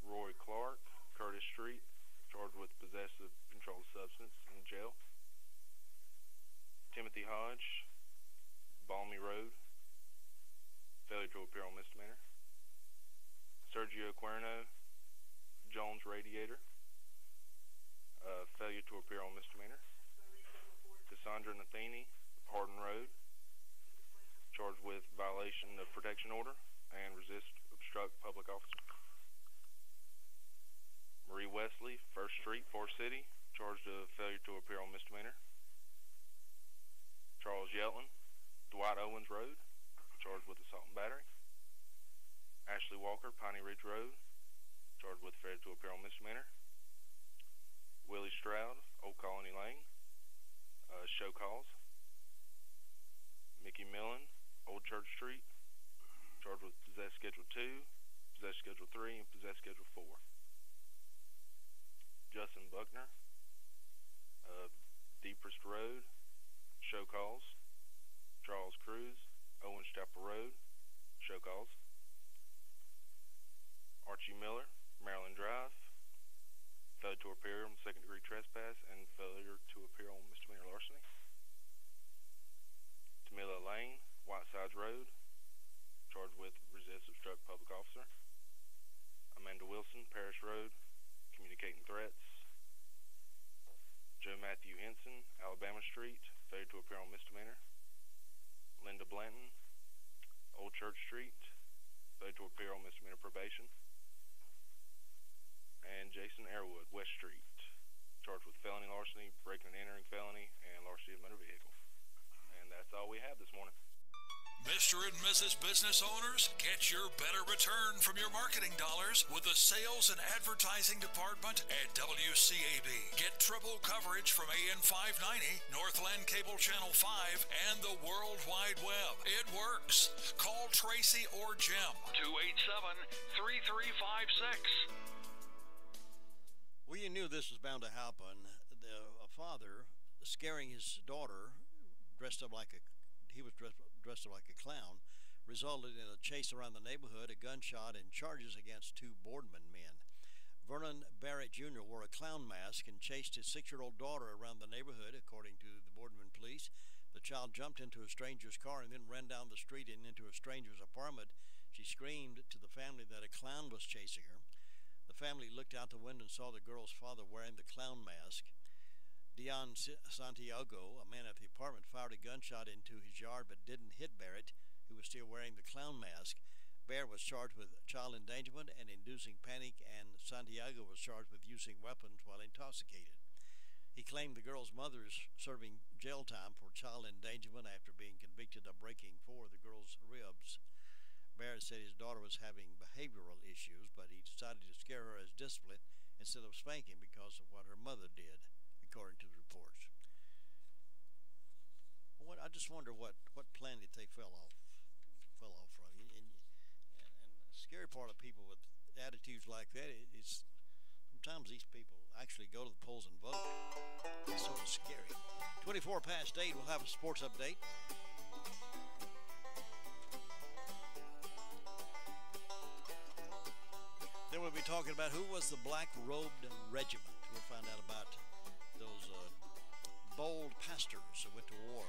[SPEAKER 18] Roy Clark, Curtis Street, charged with possessive controlled substance in jail. Timothy Hodge, Balmy Road, failure to appear on misdemeanor. Sergio Cuerno, Jones Radiator, failure to appear on misdemeanor. Cassandra Nathini, Hardin Road, charged with violation of protection order and obstruct public officer. Marie Wesley, First Street, Forest City, charged with failure to appear on misdemeanor. Charles Yelton, Dwight Owens Road, charged with assault and battery. Ashley Walker, Piney Ridge Road, charged with failure to appear on misdemeanor. Willie Stroud, Old Colony Lane, show cause. Mickey Millen, Old Church Street, charged with possess Schedule 2, possess Schedule 3, and possess Schedule 4. Justin Buckner, Deeprest Road, show cause. Charles Cruz, Owens Chapel Road, show cause. Archie Miller, Maryland Drive, failure to appear on second-degree trespass and failure to appear on misdemeanor larceny. Tamila Lane, Whitesides Road, charged with resist obstruct public officer. Amanda Wilson, Parish Road, communicating threats. Joe Matthew Henson, Alabama Street, failure to appear on misdemeanor. Linda Blanton, Old Church Street, failure to appear on misdemeanor probation. And Jason Airwood, West Street, charged with felony larceny, breaking and entering felony, and larceny of motor vehicle. And that's all we have this morning.
[SPEAKER 6] Mr. and Mrs. Business Owners, get your better return from your marketing dollars with the Sales and Advertising Department at WCAB. Get triple coverage from AM 590, Northland Cable Channel 5, and the World Wide Web. It works. Call Tracy or Jim. 287-3356.
[SPEAKER 2] Well, you knew this was bound to happen. A father scaring his daughter, dressed up like a clown, resulted in a chase around the neighborhood, a gunshot, and charges against two Boardman men. Vernon Barrett Jr. wore a clown mask and chased his 6-year-old daughter around the neighborhood, according to the Boardman police. The child jumped into a stranger's car and then ran down the street and into a stranger's apartment. She screamed to the family that a clown was chasing her. The family looked out the window and saw the girl's father wearing the clown mask. Dion Santiago, a man at the apartment, fired a gunshot into his yard but didn't hit Barrett, who was still wearing the clown mask. Barrett was charged with child endangerment and inducing panic, and Santiago was charged with using weapons while intoxicated. He claimed the girl's mother is serving jail time for child endangerment after being convicted of breaking 4 of the girl's ribs. Barrett said his daughter was having behavioral issues, but he decided to scare her as discipline instead of spanking because of what her mother did, according to the reports. I just wonder what planet they fell off from. And the scary part of people with attitudes like that is sometimes these people actually go to the polls and vote. It's sort of scary. 24 past 8, we'll have a sports update. Then we'll be talking about who was the black-robed regiment. We'll find out about those bold pastors who went to war.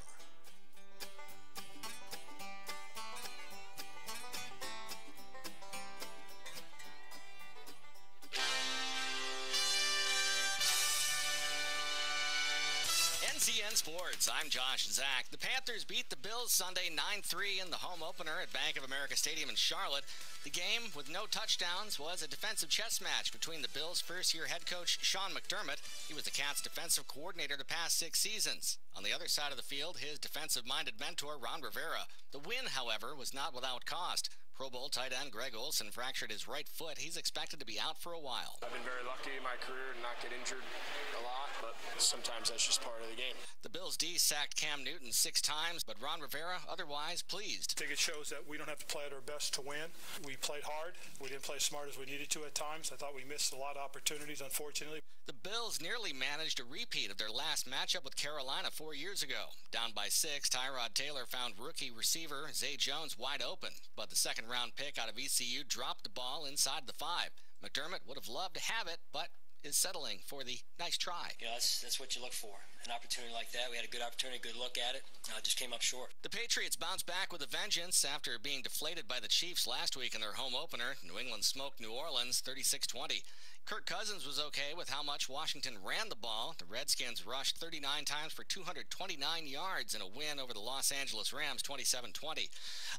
[SPEAKER 1] NCN Sports, I'm Josh Zach. The Panthers beat the Bills Sunday 9-3 in the home opener at Bank of America Stadium in Charlotte. The game, with no touchdowns, was a defensive chess match between the Bills' first-year head coach, Sean McDermott. He was the Cats' defensive coordinator the past 6 seasons. On the other side of the field, his defensive-minded mentor, Ron Rivera. The win, however, was not without cost. Pro Bowl tight end Greg Olsen fractured his right foot. He's expected to be out for a while.
[SPEAKER 9] I've been very lucky in my career to not get injured a lot, but sometimes that's just part of the game.
[SPEAKER 1] The Bills' D sacked Cam Newton 6 times, but Ron Rivera otherwise pleased.
[SPEAKER 20] I think it shows that we don't have to play at our best to win. We played hard. We didn't play as smart as we needed to at times. I thought we missed a lot of opportunities, unfortunately.
[SPEAKER 1] The Bills nearly managed a repeat of their last matchup with Carolina 4 years ago. Down by 6, Tyrod Taylor found rookie receiver Zay Jones wide open, but the second-round pick out of ECU dropped the ball inside the 5. McDermott would have loved to have it, but is settling for the nice try.
[SPEAKER 21] Yeah, that's what you look for. An opportunity like that. We had a good opportunity, good look at it. Just came up short.
[SPEAKER 1] The Patriots bounced back with a vengeance after being deflated by the Chiefs last week in their home opener. New England smoked New Orleans 36-20. Kirk Cousins was okay with how much Washington ran the ball. The Redskins rushed 39 times for 229 yards in a win over the Los Angeles Rams 27-20.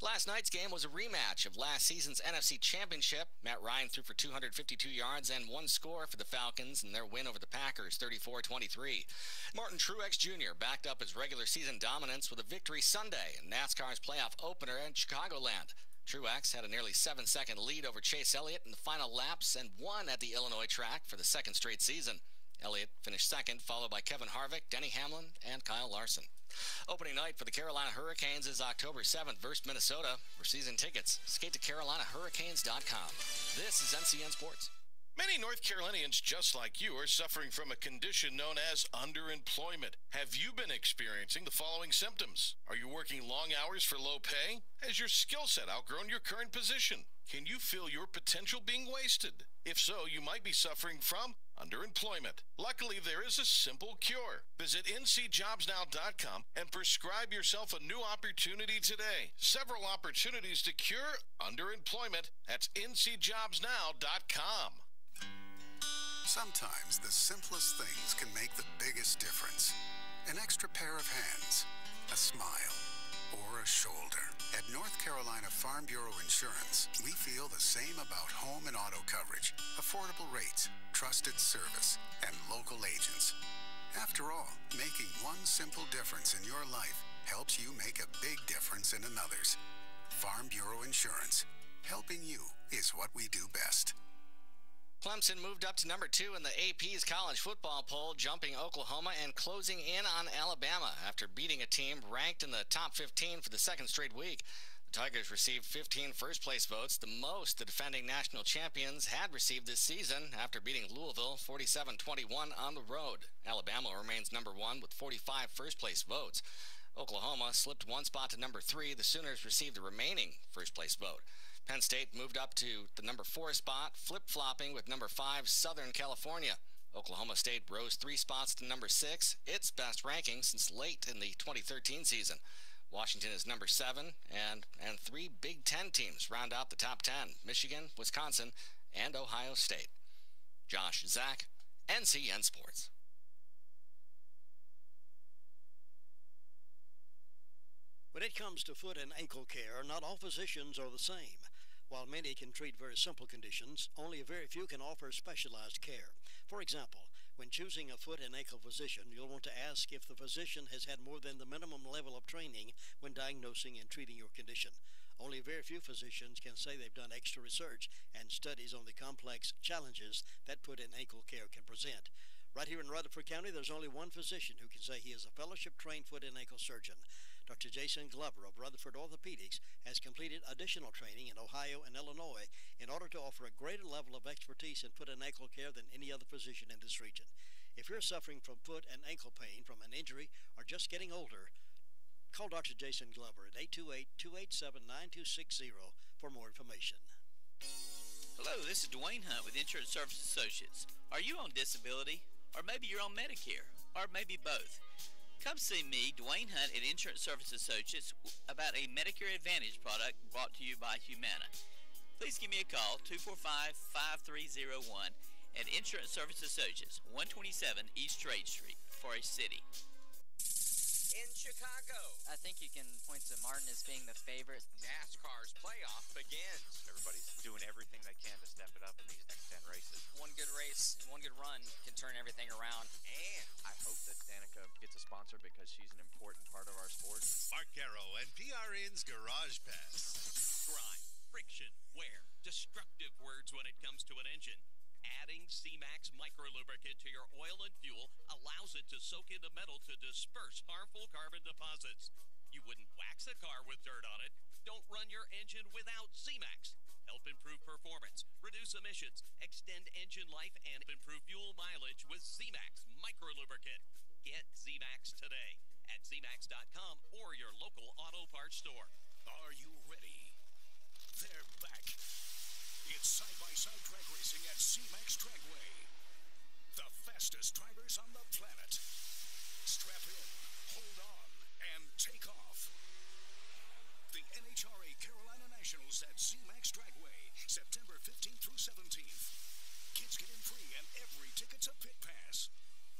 [SPEAKER 1] Last night's game was a rematch of last season's NFC Championship. Matt Ryan threw for 252 yards and 1 score for the Falcons in their win over the Packers 34-23. Martin Truex Jr. backed up his regular season dominance with a victory Sunday in NASCAR's playoff opener in Chicagoland. Truex had a nearly 7-second lead over Chase Elliott in the final laps and won at the Illinois track for the second straight season. Elliott finished second, followed by Kevin Harvick, Denny Hamlin, and Kyle Larson. Opening night for the Carolina Hurricanes is October 7th versus Minnesota. For season tickets, skate to CarolinaHurricanes.com. This is NCN Sports.
[SPEAKER 22] Many North Carolinians just like you are suffering from a condition known as underemployment. Have you been experiencing the following symptoms? Are you working long hours for low pay? Has your skill set outgrown your current position? Can you feel your potential being wasted? If so, you might be suffering from underemployment. Luckily, there is a simple cure. Visit ncjobsnow.com and prescribe yourself a new opportunity today. Several opportunities to cure underemployment. That's ncjobsnow.com.
[SPEAKER 23] Sometimes the simplest things can make the biggest difference. An extra pair of hands, a smile, or a shoulder. At North Carolina Farm Bureau Insurance, we feel the same about home and auto coverage, affordable rates, trusted service, and local agents. After all, making one simple difference in your life helps you make a big difference in another's. Farm Bureau Insurance. Helping you is what we do best.
[SPEAKER 1] Clemson moved up to number 2 in the AP's college football poll, jumping Oklahoma and closing in on Alabama after beating a team ranked in the top 15 for the second straight week. The Tigers received 15 first-place votes, the most the defending national champions had received this season after beating Louisville 47-21 on the road. Alabama remains number 1 with 45 first-place votes. Oklahoma slipped 1 spot to number 3. The Sooners received the remaining first-place vote. Penn State moved up to the number 4 spot, flip-flopping with number 5 Southern California. Oklahoma State rose 3 spots to number 6, its best ranking since late in the 2013 season. Washington is number 7, and 3 Big Ten teams round out the top 10, Michigan, Wisconsin, and Ohio State. Josh Zach, NCN Sports.
[SPEAKER 2] When it comes to foot and ankle care, not all physicians are the same. While many can treat very simple conditions, only very few can offer specialized care. For example, when choosing a foot and ankle physician, you'll want to ask if the physician has had more than the minimum level of training when diagnosing and treating your condition. Only very few physicians can say they've done extra research and studies on the complex challenges that foot and ankle care can present. Right here in Rutherford County, there's only one physician who can say he is a fellowship-trained foot and ankle surgeon. Dr. Jason Glover of Rutherford Orthopedics has completed additional training in Ohio and Illinois in order to offer a greater level of expertise in foot and ankle care than any other physician in this region. If you're suffering from foot and ankle pain from an injury or just getting older, call Dr. Jason Glover at 828-287-9260 for more information.
[SPEAKER 24] Hello, this is Dwayne Hunt with Insurance Service Associates. Are you on disability? Or maybe you're on Medicare? Or maybe both? Come see me, Dwayne Hunt at Insurance Service Associates, about a Medicare Advantage product brought to you by Humana. Please give me a call, 245-5301 at Insurance Service Associates, 127 East Trade Street, Forest City.
[SPEAKER 25] In Chicago,
[SPEAKER 26] I think you can point to Martin as being the favorite.
[SPEAKER 25] NASCAR's playoff begins.
[SPEAKER 28] Everybody's doing everything they can to step it up in these next 10 races.
[SPEAKER 26] One good race and one good run can turn everything around.
[SPEAKER 25] And
[SPEAKER 28] I hope that Danica gets a sponsor because she's an important part of our sport.
[SPEAKER 30] Mark Garrow and PRN's Garage Pass.
[SPEAKER 25] Grind.
[SPEAKER 10] friction, wear, destructive words when it comes to an engine. Adding C-Max microlubricant to your oil and fuel allows it to soak into metal to disperse harmful carbon deposits. You wouldn't wax a car with dirt on it. Don't run your engine without Z-Max. Help improve performance, reduce emissions, extend engine life, and improve fuel mileage with Z-Max microlubricant. Get Z-Max today at zmax.com or your local auto parts store.
[SPEAKER 6] Are you ready? They're back. It's side-by-side drag racing at C-Max Dragway. The fastest drivers on the planet. Strap in, hold on, and take off. The NHRA Carolina Nationals at C-Max Dragway, September 15th through 17th. Kids get in free and every ticket's a pit pass.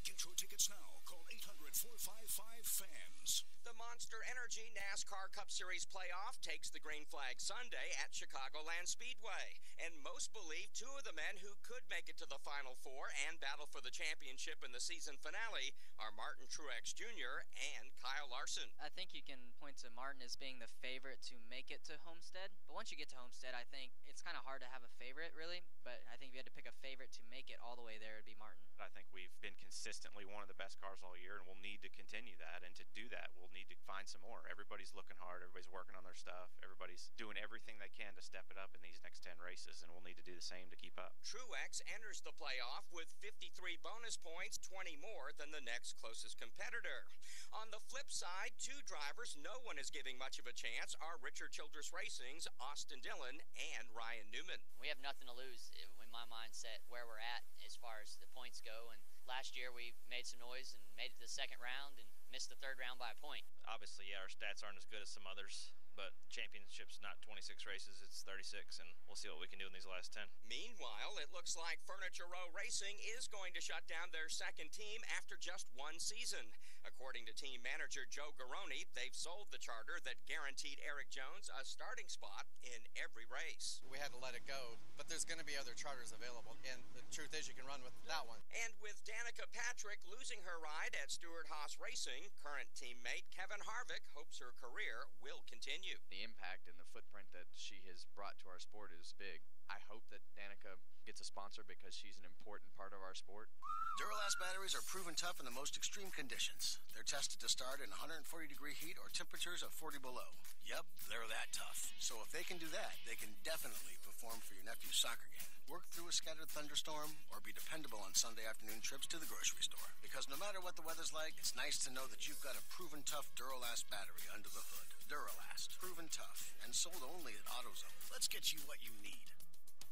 [SPEAKER 6] Get your tickets now. Call 800-455-FANS.
[SPEAKER 25] The Monster Energy NASCAR Cup Series playoff takes the green flag Sunday at Chicagoland Speedway. And most believe two of the men who could make it to the Final Four and battle for the championship in the season finale are Martin Truex Jr. and Kyle Larson.
[SPEAKER 26] I think you can point to Martin as being the favorite to make it to Homestead. But once you get to Homestead, I think it's kind of hard to have a favorite, really. But I think if you had to pick a favorite to make it all the way there, it'd be Martin.
[SPEAKER 11] I think we've been consistently one of the best cars all year, and we'll need to continue that. And to do that, we'll need to find some more. Everybody's looking hard. Everybody's working on their stuff. Everybody's doing everything they can to step it up in these next 10 races, and we'll need to do the same to keep up.
[SPEAKER 25] Truex enters the playoff with 53 bonus points, 20 more than the next closest competitor. On the flip side, two drivers no one is giving much of a chance are Richard Childress Racing's Austin Dillon and Ryan Newman.
[SPEAKER 26] We have nothing to lose in my mindset where we're at as far as the points go. And last year we made some noise and made it to the second round and missed the third round by a point.
[SPEAKER 11] Obviously, yeah, our stats aren't as good as some others, but championship's not 26 races, it's 36, and we'll see what we can do in these last 10.
[SPEAKER 25] Meanwhile, it looks like Furniture Row Racing is going to shut down their second team after just one season. According to team manager Joe Garone, they've sold the charter that guaranteed Eric Jones a starting spot in every race.
[SPEAKER 14] We had to let it go, but there's going to be other charters available, and the truth is you can run with that one.
[SPEAKER 25] And with Danica Patrick losing her ride at Stewart-Haas Racing, current teammate Kevin Harvick hopes her career will continue.
[SPEAKER 15] The impact and the footprint that she has brought to our sport is big. I hope that Danica gets a sponsor because she's an important part of our sport.
[SPEAKER 16] Duralast batteries are proven tough in the most extreme conditions. They're tested to start in 140-degree heat or temperatures of 40 below. Yep, they're that tough. So if they can do that, they can definitely perform for your nephew's soccer game, work through a scattered thunderstorm, or be dependable on Sunday afternoon trips to the grocery store. Because no matter what the weather's like, it's nice to know that you've got a proven tough Duralast battery under the hood. Duralast, proven tough, and sold only at AutoZone. Let's get you what you need.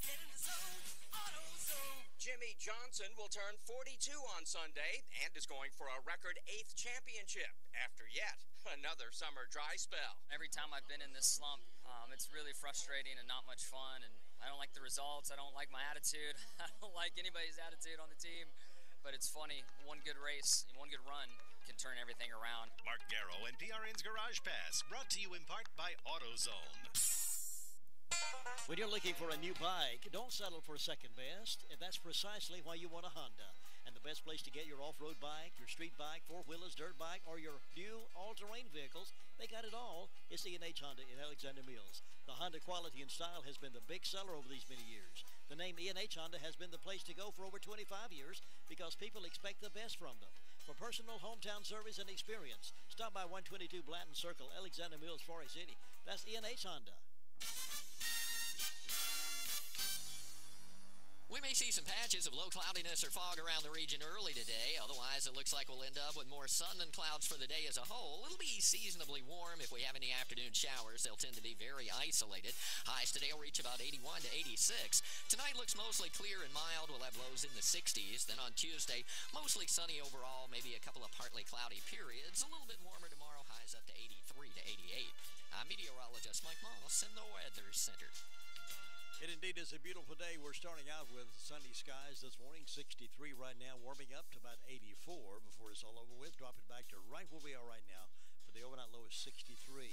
[SPEAKER 25] Get in the zone, AutoZone. Jimmy Johnson will turn 42 on Sunday and is going for a record 8th championship after yet another summer dry spell.
[SPEAKER 26] Every time I've been in this slump, it's really frustrating and not much fun, and I don't like the results. I don't like my attitude. I don't like anybody's attitude on the team, but it's funny. One good race, one good run can turn everything around.
[SPEAKER 17] Mark Garrow and PRN's Garage Pass, brought to you in part by AutoZone.
[SPEAKER 2] When you're looking for a new bike, don't settle for second best. And that's precisely why you want a Honda. And the best place to get your off-road bike, your street bike, four-wheelers, dirt bike, or your new all-terrain vehicles, they got it all. It's E&H Honda in Alexander Mills. The Honda quality and style has been the big seller over these many years. The name E&H Honda has been the place to go for over 25 years because people expect the best from them. For personal hometown service and experience, stop by 122 Blanton Circle, Alexander Mills, Forest City. That's E&H Honda.
[SPEAKER 1] We may see some patches of low cloudiness or fog around the region early today. Otherwise, it looks like we'll end up with more sun than clouds for the day as a whole. It'll be seasonably warm. If we have any afternoon showers, they'll tend to be very isolated. Highs today will reach about 81 to 86. Tonight looks mostly clear and mild. We'll have lows in the 60s. Then on Tuesday, mostly sunny overall, maybe a couple of partly cloudy periods. A little bit warmer tomorrow, highs up to 83 to 88. I'm meteorologist Mike Moss in the Weather Center.
[SPEAKER 2] It indeed is a beautiful day. We're starting out with sunny skies this morning, 63 right now, warming up to about 84 before it's all over with, dropping back to right where we are right now. For the overnight low is 63.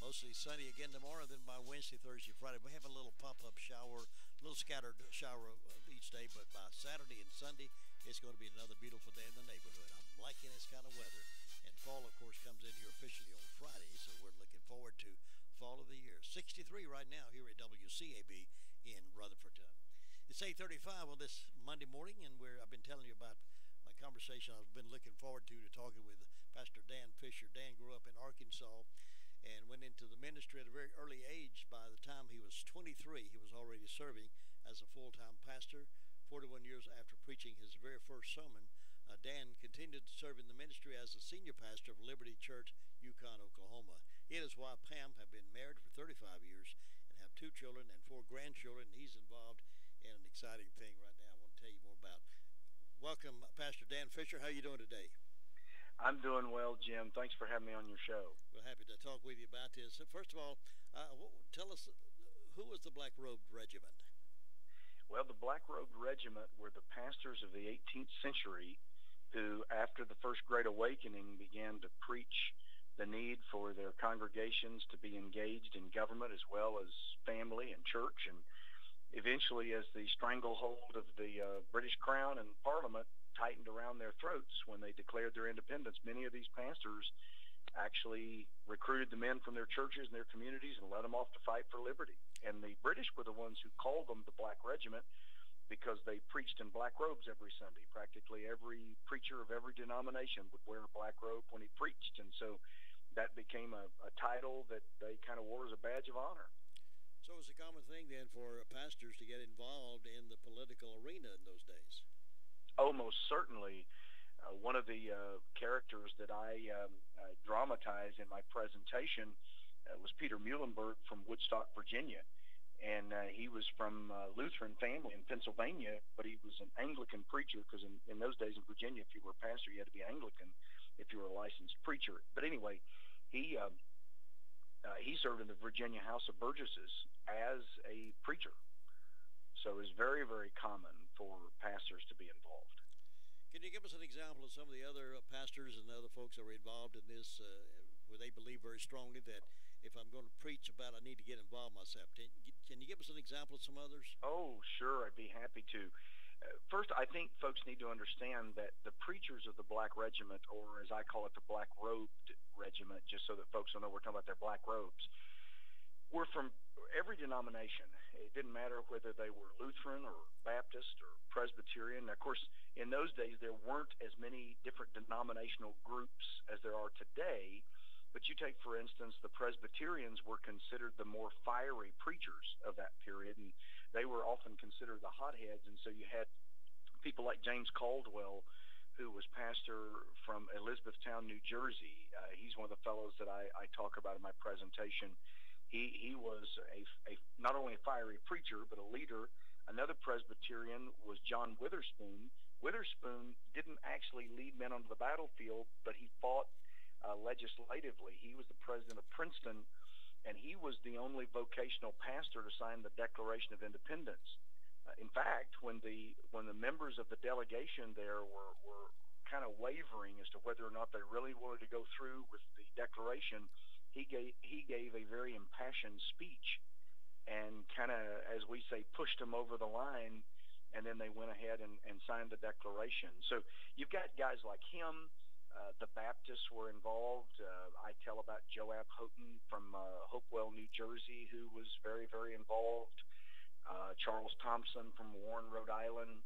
[SPEAKER 2] Mostly sunny again tomorrow, then by Wednesday, Thursday, Friday, we have a little pop-up shower, a little scattered shower each day, but by Saturday and Sunday, it's going to be another beautiful day in the neighborhood. I'm liking this kind of weather. And fall, of course, comes in here officially on Friday, so we're looking forward to fall of the year. 63 right now here at WCAB in Rutherfordton. It's 8:35 on this Monday morning, and I've been telling you about my conversation I've been looking forward to talking with Pastor Dan Fisher. Dan grew up in Arkansas and went into the ministry at a very early age. By the time he was 23, he was already serving as a full-time pastor. 41 years after preaching his very first sermon, Dan continued to serve in the ministry as the senior pastor of Liberty Church, Yukon, Oklahoma. He and his wife, Pam, have been married for 35 years and have 2 children and 4 grandchildren. He's involved in an exciting thing right now I want to tell you more about. Welcome, Pastor Dan Fisher. How are you doing today?
[SPEAKER 3] I'm doing well, Jim. Thanks for having me on your show.
[SPEAKER 2] We're happy to talk with you about this. First of all, tell us, who was the Black Robed Regiment?
[SPEAKER 3] Well, the Black Robed Regiment were the pastors of the 18th century who, after the First Great Awakening, began to preach the need for their congregations to be engaged in government as well as family and church. And eventually, as the stranglehold of the British Crown and Parliament tightened around their throats when they declared their independence, many of these pastors actually recruited the men from their churches and their communities and led them off to fight for liberty. And the British were the ones who called them the Black Regiment because they preached in black robes every Sunday. Practically every preacher of every denomination would wear a black robe when he preached. And so that became a title that they kind of wore as a badge of honor.
[SPEAKER 2] So it was a common thing then for pastors to get involved in the political arena in those days.
[SPEAKER 3] Oh, most certainly. One of the characters that I dramatized in my presentation was Peter Muhlenberg from Woodstock, Virginia. And he was from a Lutheran family in Pennsylvania, but he was an Anglican preacher because in those days in Virginia, if you were a pastor, you had to be Anglican if you were a licensed preacher. But anyway, he served in the Virginia House of Burgesses as a preacher. So it's very, very common for pastors to be involved.
[SPEAKER 2] Can you give us an example of some of the other pastors and other folks that were involved in this, where they believe very strongly that if I'm going to preach about I need to get involved myself? Can you give us an example of some others?
[SPEAKER 3] Oh, sure. I'd be happy to. First, I think folks need to understand that the preachers of the Black Regiment, or as I call it, the Black Robed Regiment, just so that folks will know we're talking about their black robes, were from every denomination. It didn't matter whether they were Lutheran or Baptist or Presbyterian. Of course, in those days, there weren't as many different denominational groups as there are today. But you take, for instance, the Presbyterians were considered the more fiery preachers of that period, and they were often considered the hotheads. And so you had people like James Caldwell, who was pastor from Elizabethtown, New Jersey. He's one of the fellows that I talk about in my presentation. He was not only a fiery preacher, but a leader. Another Presbyterian was John Witherspoon. Witherspoon didn't actually lead men onto the battlefield, but he fought legislatively. He was the president of Princeton, and he was the only vocational pastor to sign the Declaration of Independence. In fact, when the members of the delegation there were kind of wavering as to whether or not they really wanted to go through with the Declaration, he gave a very impassioned speech and kind of, as we say, pushed them over the line, and then they went ahead and signed the Declaration. So you've got guys like him. The Baptists were involved. I tell about Joab Houghton from Hopewell, New Jersey, who was very, very involved. Charles Thompson from Warren, Rhode Island,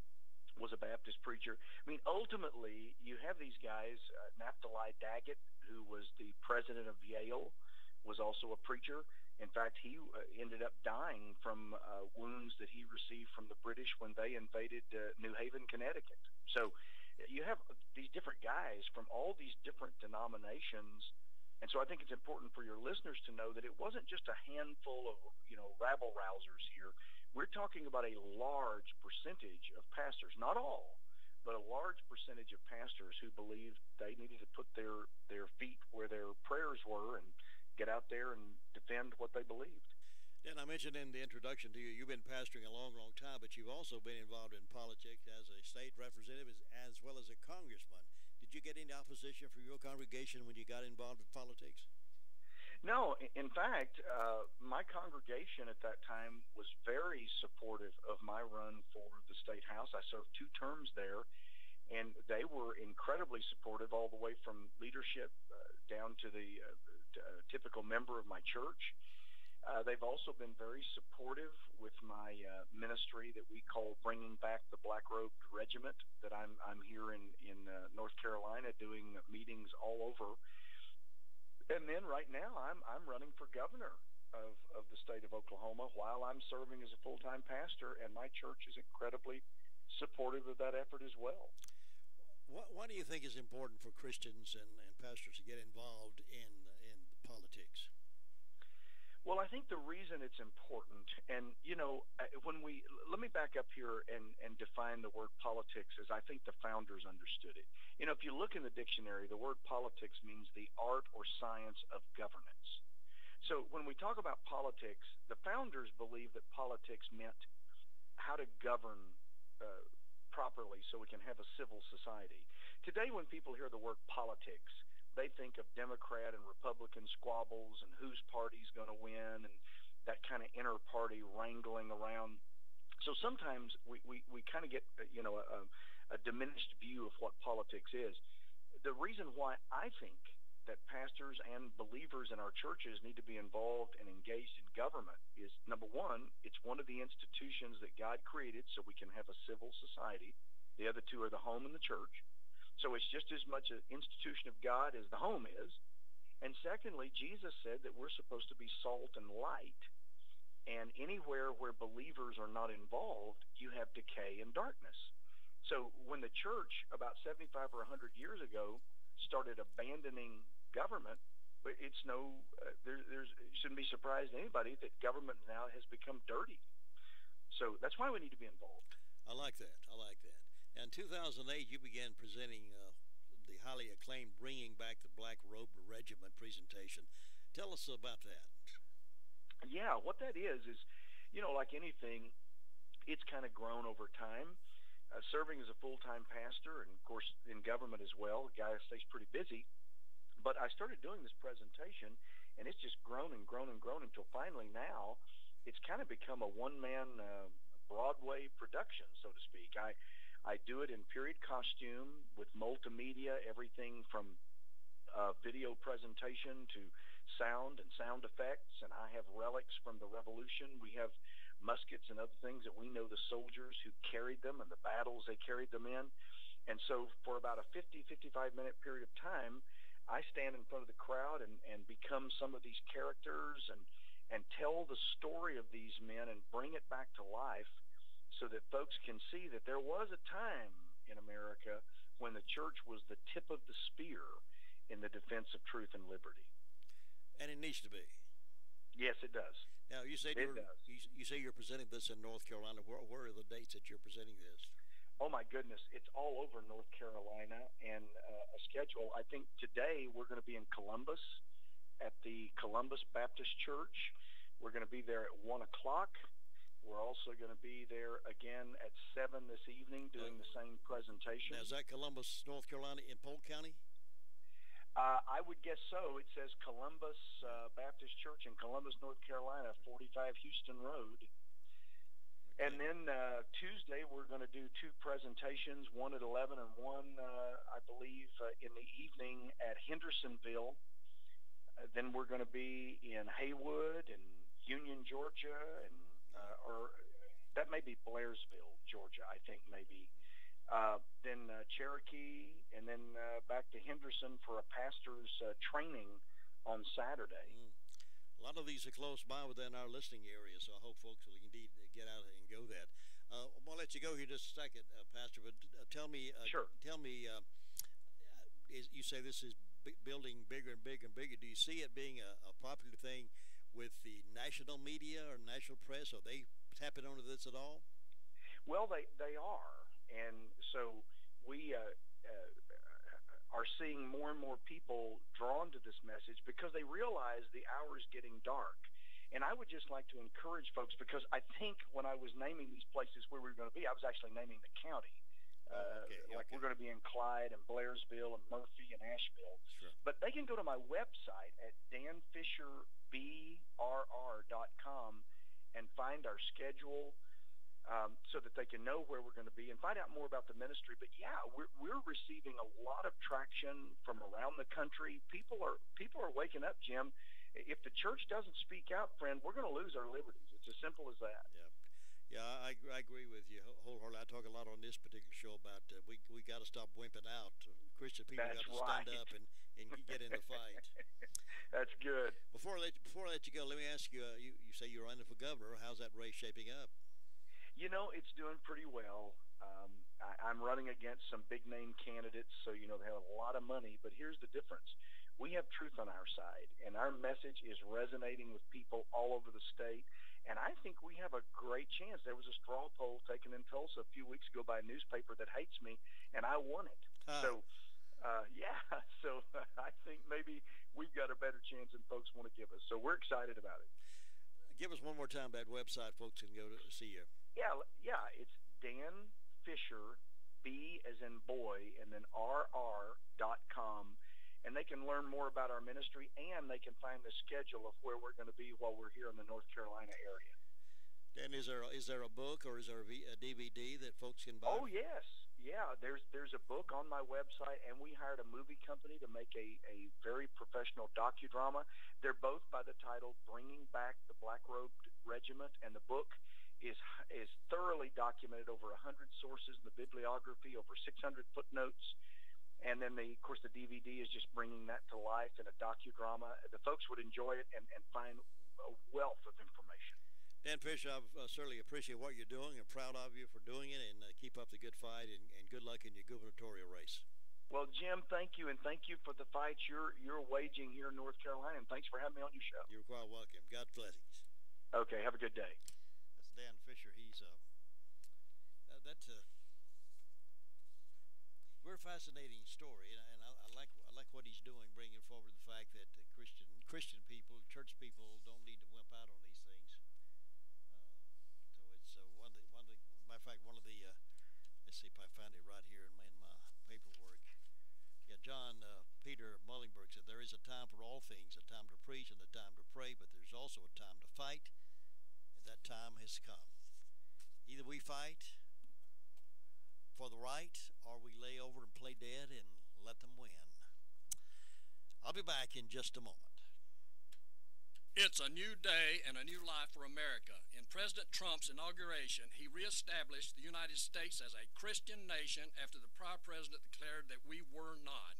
[SPEAKER 3] was a Baptist preacher. I mean, ultimately, you have these guys. Naphtali Daggett, who was the president of Yale, was also a preacher. In fact, he ended up dying from wounds that he received from the British when they invaded New Haven, Connecticut. So you have these different guys from all these different denominations. And so I think it's important for your listeners to know that it wasn't just a handful of, rabble-rousers here. We're talking about a large percentage of pastors, not all, but a large percentage of pastors who believed they needed to put their feet where their prayers were and get out there and defend what they believed.
[SPEAKER 2] Dan, I mentioned in the introduction to you, you've been pastoring a long, long time, but you've also been involved in politics as a state representative as well as a congressman. Did you get into opposition from your congregation when you got involved in politics?
[SPEAKER 3] No, in fact, my congregation at that time was very supportive of my run for the state house. I served 2 terms there, and they were incredibly supportive all the way from leadership down to the typical member of my church. They've also been very supportive with my ministry that we call Bringing Back the Black Robed Regiment, that I'm here in North Carolina doing meetings all over. And then right now I'm running for governor of the state of Oklahoma while I'm serving as a full-time pastor, and my church is incredibly supportive of that effort as well.
[SPEAKER 2] Why do you think it's important for Christians and pastors to get involved in politics?
[SPEAKER 3] Well, I think the reason it's important, and let me back up here and define the word politics as I think the founders understood it. If you look in the dictionary, the word politics means the art or science of governance. So when we talk about politics, the founders believed that politics meant how to govern properly so we can have a civil society. Today, when people hear the word politics, they think of Democrat and Republican squabbles and whose party's going to win and that kind of inter-party wrangling around. So sometimes we kind of get a diminished view of what politics is. The reason why I think that pastors and believers in our churches need to be involved and engaged in government is, number one, it's one of the institutions that God created so we can have a civil society. The other two are the home and the church. So it's just as much an institution of God as the home is. And secondly, Jesus said that we're supposed to be salt and light. And anywhere where believers are not involved, you have decay and darkness. So when the church about 75 or 100 years ago started abandoning government, it's it shouldn't be surprised to anybody that government now has become dirty. So that's why we need to be involved.
[SPEAKER 2] I like that. Now, in 2008, you began presenting the highly acclaimed Bringing Back the Black Robed Regiment presentation. Tell us about that.
[SPEAKER 3] Yeah, what that is like anything, it's kind of grown over time. Serving as a full-time pastor and, of course, in government as well, a guy stays pretty busy. But I started doing this presentation, and it's just grown and grown and grown until finally now it's kind of become a one-man Broadway production, so to speak. I do it in period costume with multimedia, everything from video presentation to sound and sound effects, and I have relics from the Revolution. We have muskets and other things that we know the soldiers who carried them and the battles they carried them in. And so for about a 55-minute period of time, I stand in front of the crowd and become some of these characters and tell the story of these men and bring it back to life so that folks can see that there was a time in America when the church was the tip of the spear in the defense of truth and liberty.
[SPEAKER 2] And it needs to be.
[SPEAKER 3] Yes, it does.
[SPEAKER 2] Now, you say you're presenting this in North Carolina. Where are the dates that you're presenting this?
[SPEAKER 3] Oh, my goodness. It's all over North Carolina, and a schedule. I think today we're going to be in Columbus at the Columbus Baptist Church. We're going to be there at 1 o'clock. We're also going to be there again at 7 this evening doing the same presentation.
[SPEAKER 2] Now, is that Columbus, North Carolina in Polk County?
[SPEAKER 3] I would guess so. It says Columbus Baptist Church in Columbus, North Carolina, 45 Houston Road. Okay. And then Tuesday we're going to do two presentations, one at 11 and one, I believe, in the evening at Hendersonville. Then we're going to be in Haywood and Union, Georgia, and or that may be Blairsville, Georgia, I think maybe. Then Cherokee, and then back to Henderson for a pastor's training on Saturday.
[SPEAKER 2] A lot of these are close by within our listening area, so I hope folks will indeed get out and go that. I'm going to let you go here just a second, Pastor, but tell me,
[SPEAKER 3] sure.
[SPEAKER 2] Tell me, you say this is building bigger and bigger and bigger. Do you see it being a popular thing with the national media or national press? Are they tapping onto this at all?
[SPEAKER 3] Well, they are. And so we are seeing more and more people drawn to this message because they realize the hour is getting dark. And I would just like to encourage folks, because I think when I was naming these places where we were going to be, I was actually naming the county. We're going to be in Clyde and Blairsville and Murphy and Asheville.
[SPEAKER 2] Sure.
[SPEAKER 3] But they can go to my website at danfisherbrr.com and find our schedule, so that they can know where we're going to be and find out more about the ministry. But yeah, we're receiving a lot of traction from around the country. People are waking up, Jim. If the church doesn't speak out, friend, we're going to lose our liberties. It's as simple as that.
[SPEAKER 2] Yeah, I agree with you wholeheartedly. I talk a lot on this particular show about we got to stop wimping out. Christian people got to stand up and get in the fight.
[SPEAKER 3] That's good.
[SPEAKER 2] Before I let you go, let me ask you. You say you're running for governor. How's that race shaping up?
[SPEAKER 3] You know, it's doing pretty well. I'm running against some big name candidates, so they have a lot of money. But here's the difference: we have truth on our side, and our message is resonating with people all over the state. And I think we have a great chance. There was a straw poll taken in Tulsa a few weeks ago by a newspaper that hates me, and I won it. So, so I think maybe we've got a better chance than folks want to give us. So we're excited about it.
[SPEAKER 2] Give us one more time that website folks can go to see you.
[SPEAKER 3] Yeah, it's Dan Fisher, B as in boy, and then RR.com. And they can learn more about our ministry, and they can find the schedule of where we're going to be while we're here in the North Carolina area.
[SPEAKER 2] Dan, is there a book or is there a DVD that folks can buy?
[SPEAKER 3] Oh, yes. Yeah, there's a book on my website, and we hired a movie company to make a very professional docudrama. They're both by the title Bringing Back the Black Robed Regiment, and the book is thoroughly documented, over 100 sources in the bibliography, over 600 footnotes. And then, of course, the DVD is just bringing that to life in a docudrama. The folks would enjoy it and find a wealth of information.
[SPEAKER 2] Dan Fisher, I certainly appreciate what you're doing and proud of you for doing it, and keep up the good fight, and good luck in your gubernatorial race.
[SPEAKER 3] Well, Jim, thank you, and thank you for the fights you're waging here in North Carolina, and thanks for having me on your show.
[SPEAKER 2] You're quite welcome. God's blessings.
[SPEAKER 3] Okay, have a good day.
[SPEAKER 2] That's Dan Fisher. He's very fascinating story, and I like what he's doing, bringing forward the fact that Christian people, church people, don't need to wimp out on these things. So it's one of the matter of fact, one of the let's see if I find it right here in my paperwork. Yeah, John Peter Mullingberg said there is a time for all things, a time to preach and a time to pray, but there's also a time to fight, and that time has come. Either we fight for the right, or we lay over and play dead and let them win. I'll be back in just a moment.
[SPEAKER 4] It's a new day and a new life for America. In President Trump's inauguration, he reestablished the United States as a Christian nation after the prior president declared that we were not.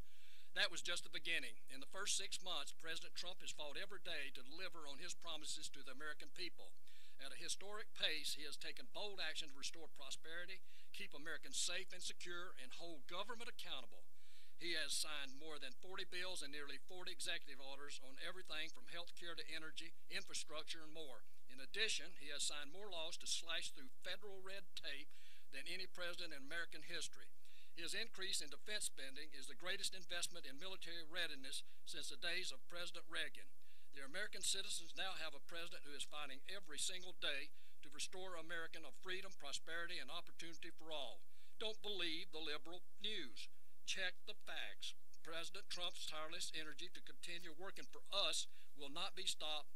[SPEAKER 4] That was just the beginning. In the first 6 months, President Trump has fought every day to deliver on his promises to the American people. At a historic pace, he has taken bold action to restore prosperity, keep Americans safe and secure, and hold government accountable. He has signed more than 40 bills and nearly 40 executive orders on everything from health care to energy, infrastructure, and more. In addition, he has signed more laws to slash through federal red tape than any president in American history. His increase in defense spending is the greatest investment in military readiness since the days of President Reagan. The American citizens now have a president who is fighting every single day to restore America of freedom, prosperity, and opportunity for all. Don't believe the liberal news. Check the facts. President Trump's tireless energy to continue working for us will not be stopped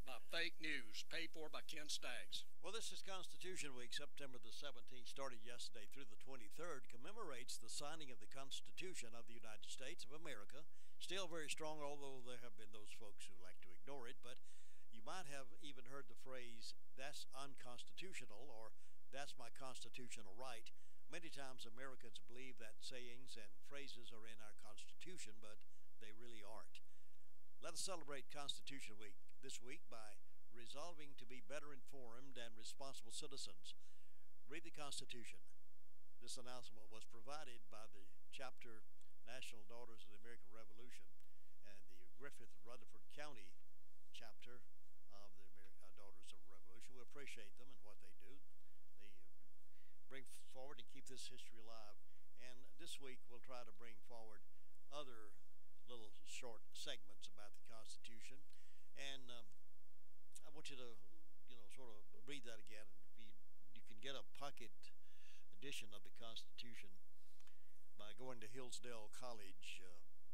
[SPEAKER 4] by fake news, paid for by Ken Staggs.
[SPEAKER 2] Well, this is Constitution Week. September the 17th, started yesterday through the 23rd, commemorates the signing of the Constitution of the United States of America. Still very strong, although there have been those folks who like to ignore it. But you might have even heard the phrase, that's unconstitutional, or that's my constitutional right. Many times Americans believe that sayings and phrases are in our Constitution, but they really aren't. Let us celebrate Constitution Week this week by resolving to be better informed and responsible citizens. Read the Constitution. This announcement was provided by the Chapter National Daughters of the American Revolution and the Griffith Rutherford County Chapter of the Daughters of the Revolution. We appreciate them and what they do. They bring forward and keep this history alive. And this week we'll try to bring forward other little short segments about the Constitution. And I want you to, sort of read that again. And if you can get a pocket edition of the Constitution by going to Hillsdale College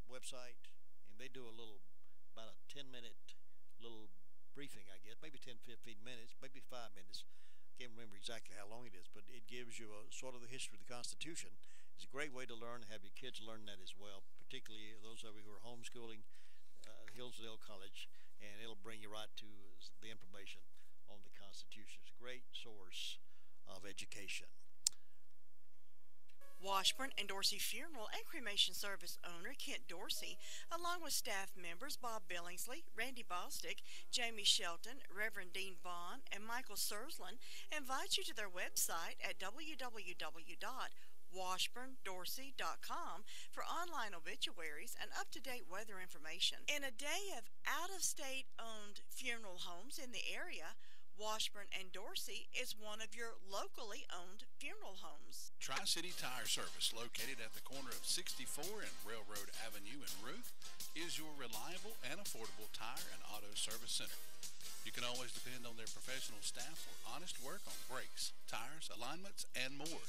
[SPEAKER 2] website, and they do about a 10-minute little briefing, I guess, maybe 10, 15 minutes, maybe 5 minutes. Can't remember exactly how long it is, but it gives you a sort of the history of the Constitution. It's a great way to learn, have your kids learn that as well, particularly those of you who are homeschooling. Hillsdale College and it'll bring you right to the information on the Constitution. It's a great source of education.
[SPEAKER 5] Washburn and Dorsey Funeral and Cremation Service owner Kent Dorsey, along with staff members Bob Billingsley, Randy Bostic, Jamie Shelton, Reverend Dean Vaughn, and Michael Sersland, invite you to their website at www.washburndorsey.com for online obituaries and up-to-date weather information. In a day of out-of-state owned funeral homes in the area, Washburn and Dorsey is one of your locally owned funeral homes.
[SPEAKER 7] Tri-City Tire Service, located at the corner of 64 and Railroad Avenue in Ruth, is your reliable and affordable tire and auto service center. You can always depend on their professional staff for honest work on brakes, tires, alignments, and more.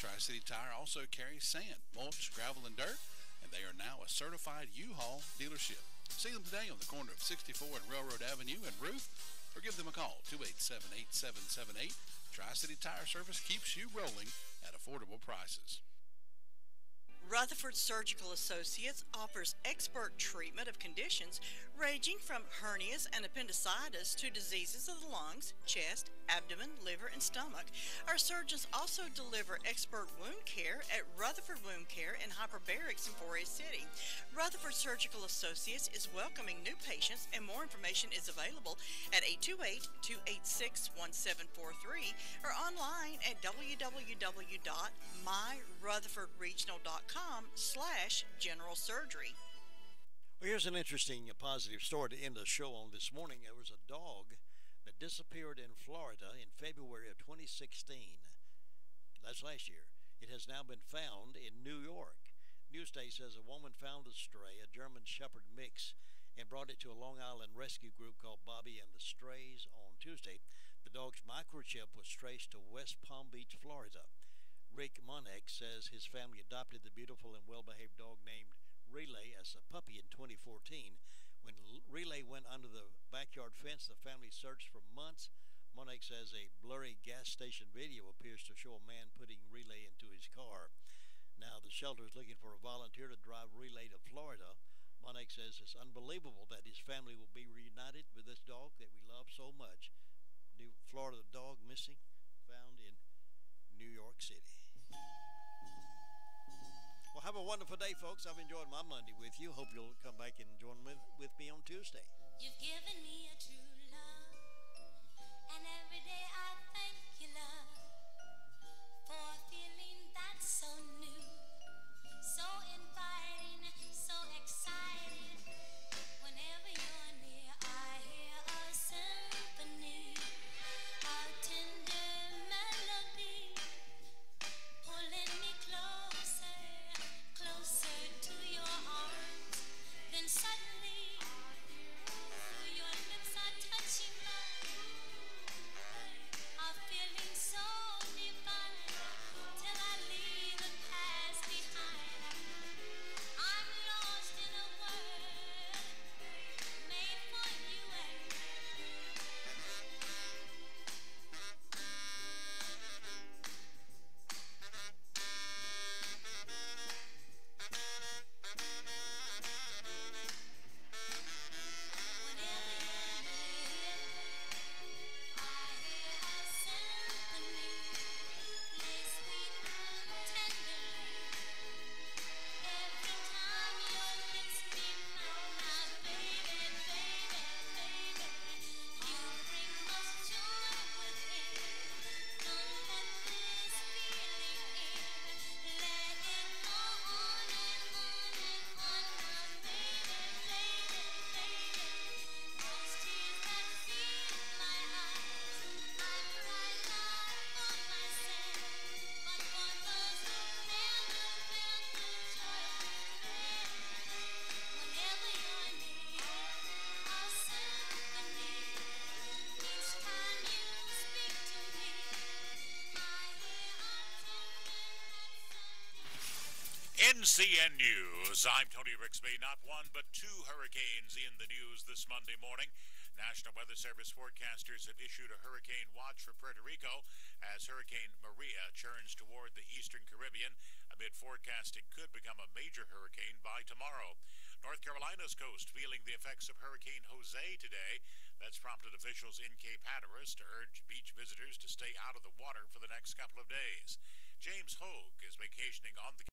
[SPEAKER 7] Tri-City Tire also carries sand, mulch, gravel, and dirt, and they are now a certified U-Haul dealership. See them today on the corner of 64 and Railroad Avenue in Ruth, or give them a call, 287-8778. Tri-City Tire Service keeps you rolling at affordable prices.
[SPEAKER 5] Rutherford Surgical Associates offers expert treatment of conditions ranging from hernias and appendicitis to diseases of the lungs, chest, abdomen, liver, and stomach. Our surgeons also deliver expert wound care at Rutherford Wound Care in Hyperbarics in Forest City. Rutherford Surgical Associates is welcoming new patients, and more information is available at 828-286-1743 or online at www.myrutherfordregional.com/general surgery.
[SPEAKER 2] Well, here's an interesting positive story to end the show on this morning. There was a dog that disappeared in Florida in February of 2016. That's last year. It has now been found in New York. Newsday says a woman found the stray, a German Shepherd mix, and brought it to a Long Island rescue group called Bobby and the Strays on Tuesday. The dog's microchip was traced to West Palm Beach, Florida. Rick Monek says his family adopted the beautiful and well-behaved dog named Relay as a puppy in 2014. When Relay went under the backyard fence, the family searched for months. Monek says a blurry gas station video appears to show a man putting Relay into his car. Now the shelter is looking for a volunteer to drive Relay to Florida. Monek says it's unbelievable that his family will be reunited with this dog that we love so much. New Florida dog missing, found in New York City. Well, have a wonderful day, folks. I've enjoyed my Monday with you. Hope you'll come back and join with me on Tuesday.
[SPEAKER 8] You've given me a true love, and every day I thank you, love, for a feeling that's so new, so inviting, so exciting. Whenever you're near, I hear a symphony, a tender melody, pulling me closer to your arms. Then suddenly your lips are touching mine, a feeling so divine, till I leave the past behind. I'm lost in a world made for you and me.
[SPEAKER 12] NCN News. I'm Tony Rixby. Not one, but two hurricanes in the news this Monday morning. National Weather Service forecasters have issued a hurricane watch for Puerto Rico as Hurricane Maria churns toward the eastern Caribbean. Amid forecast it could become a major hurricane by tomorrow. North Carolina's coast feeling the effects of Hurricane Jose today. That's prompted officials in Cape Hatteras to urge beach visitors to stay out of the water for the next couple of days. James Hogue is vacationing on the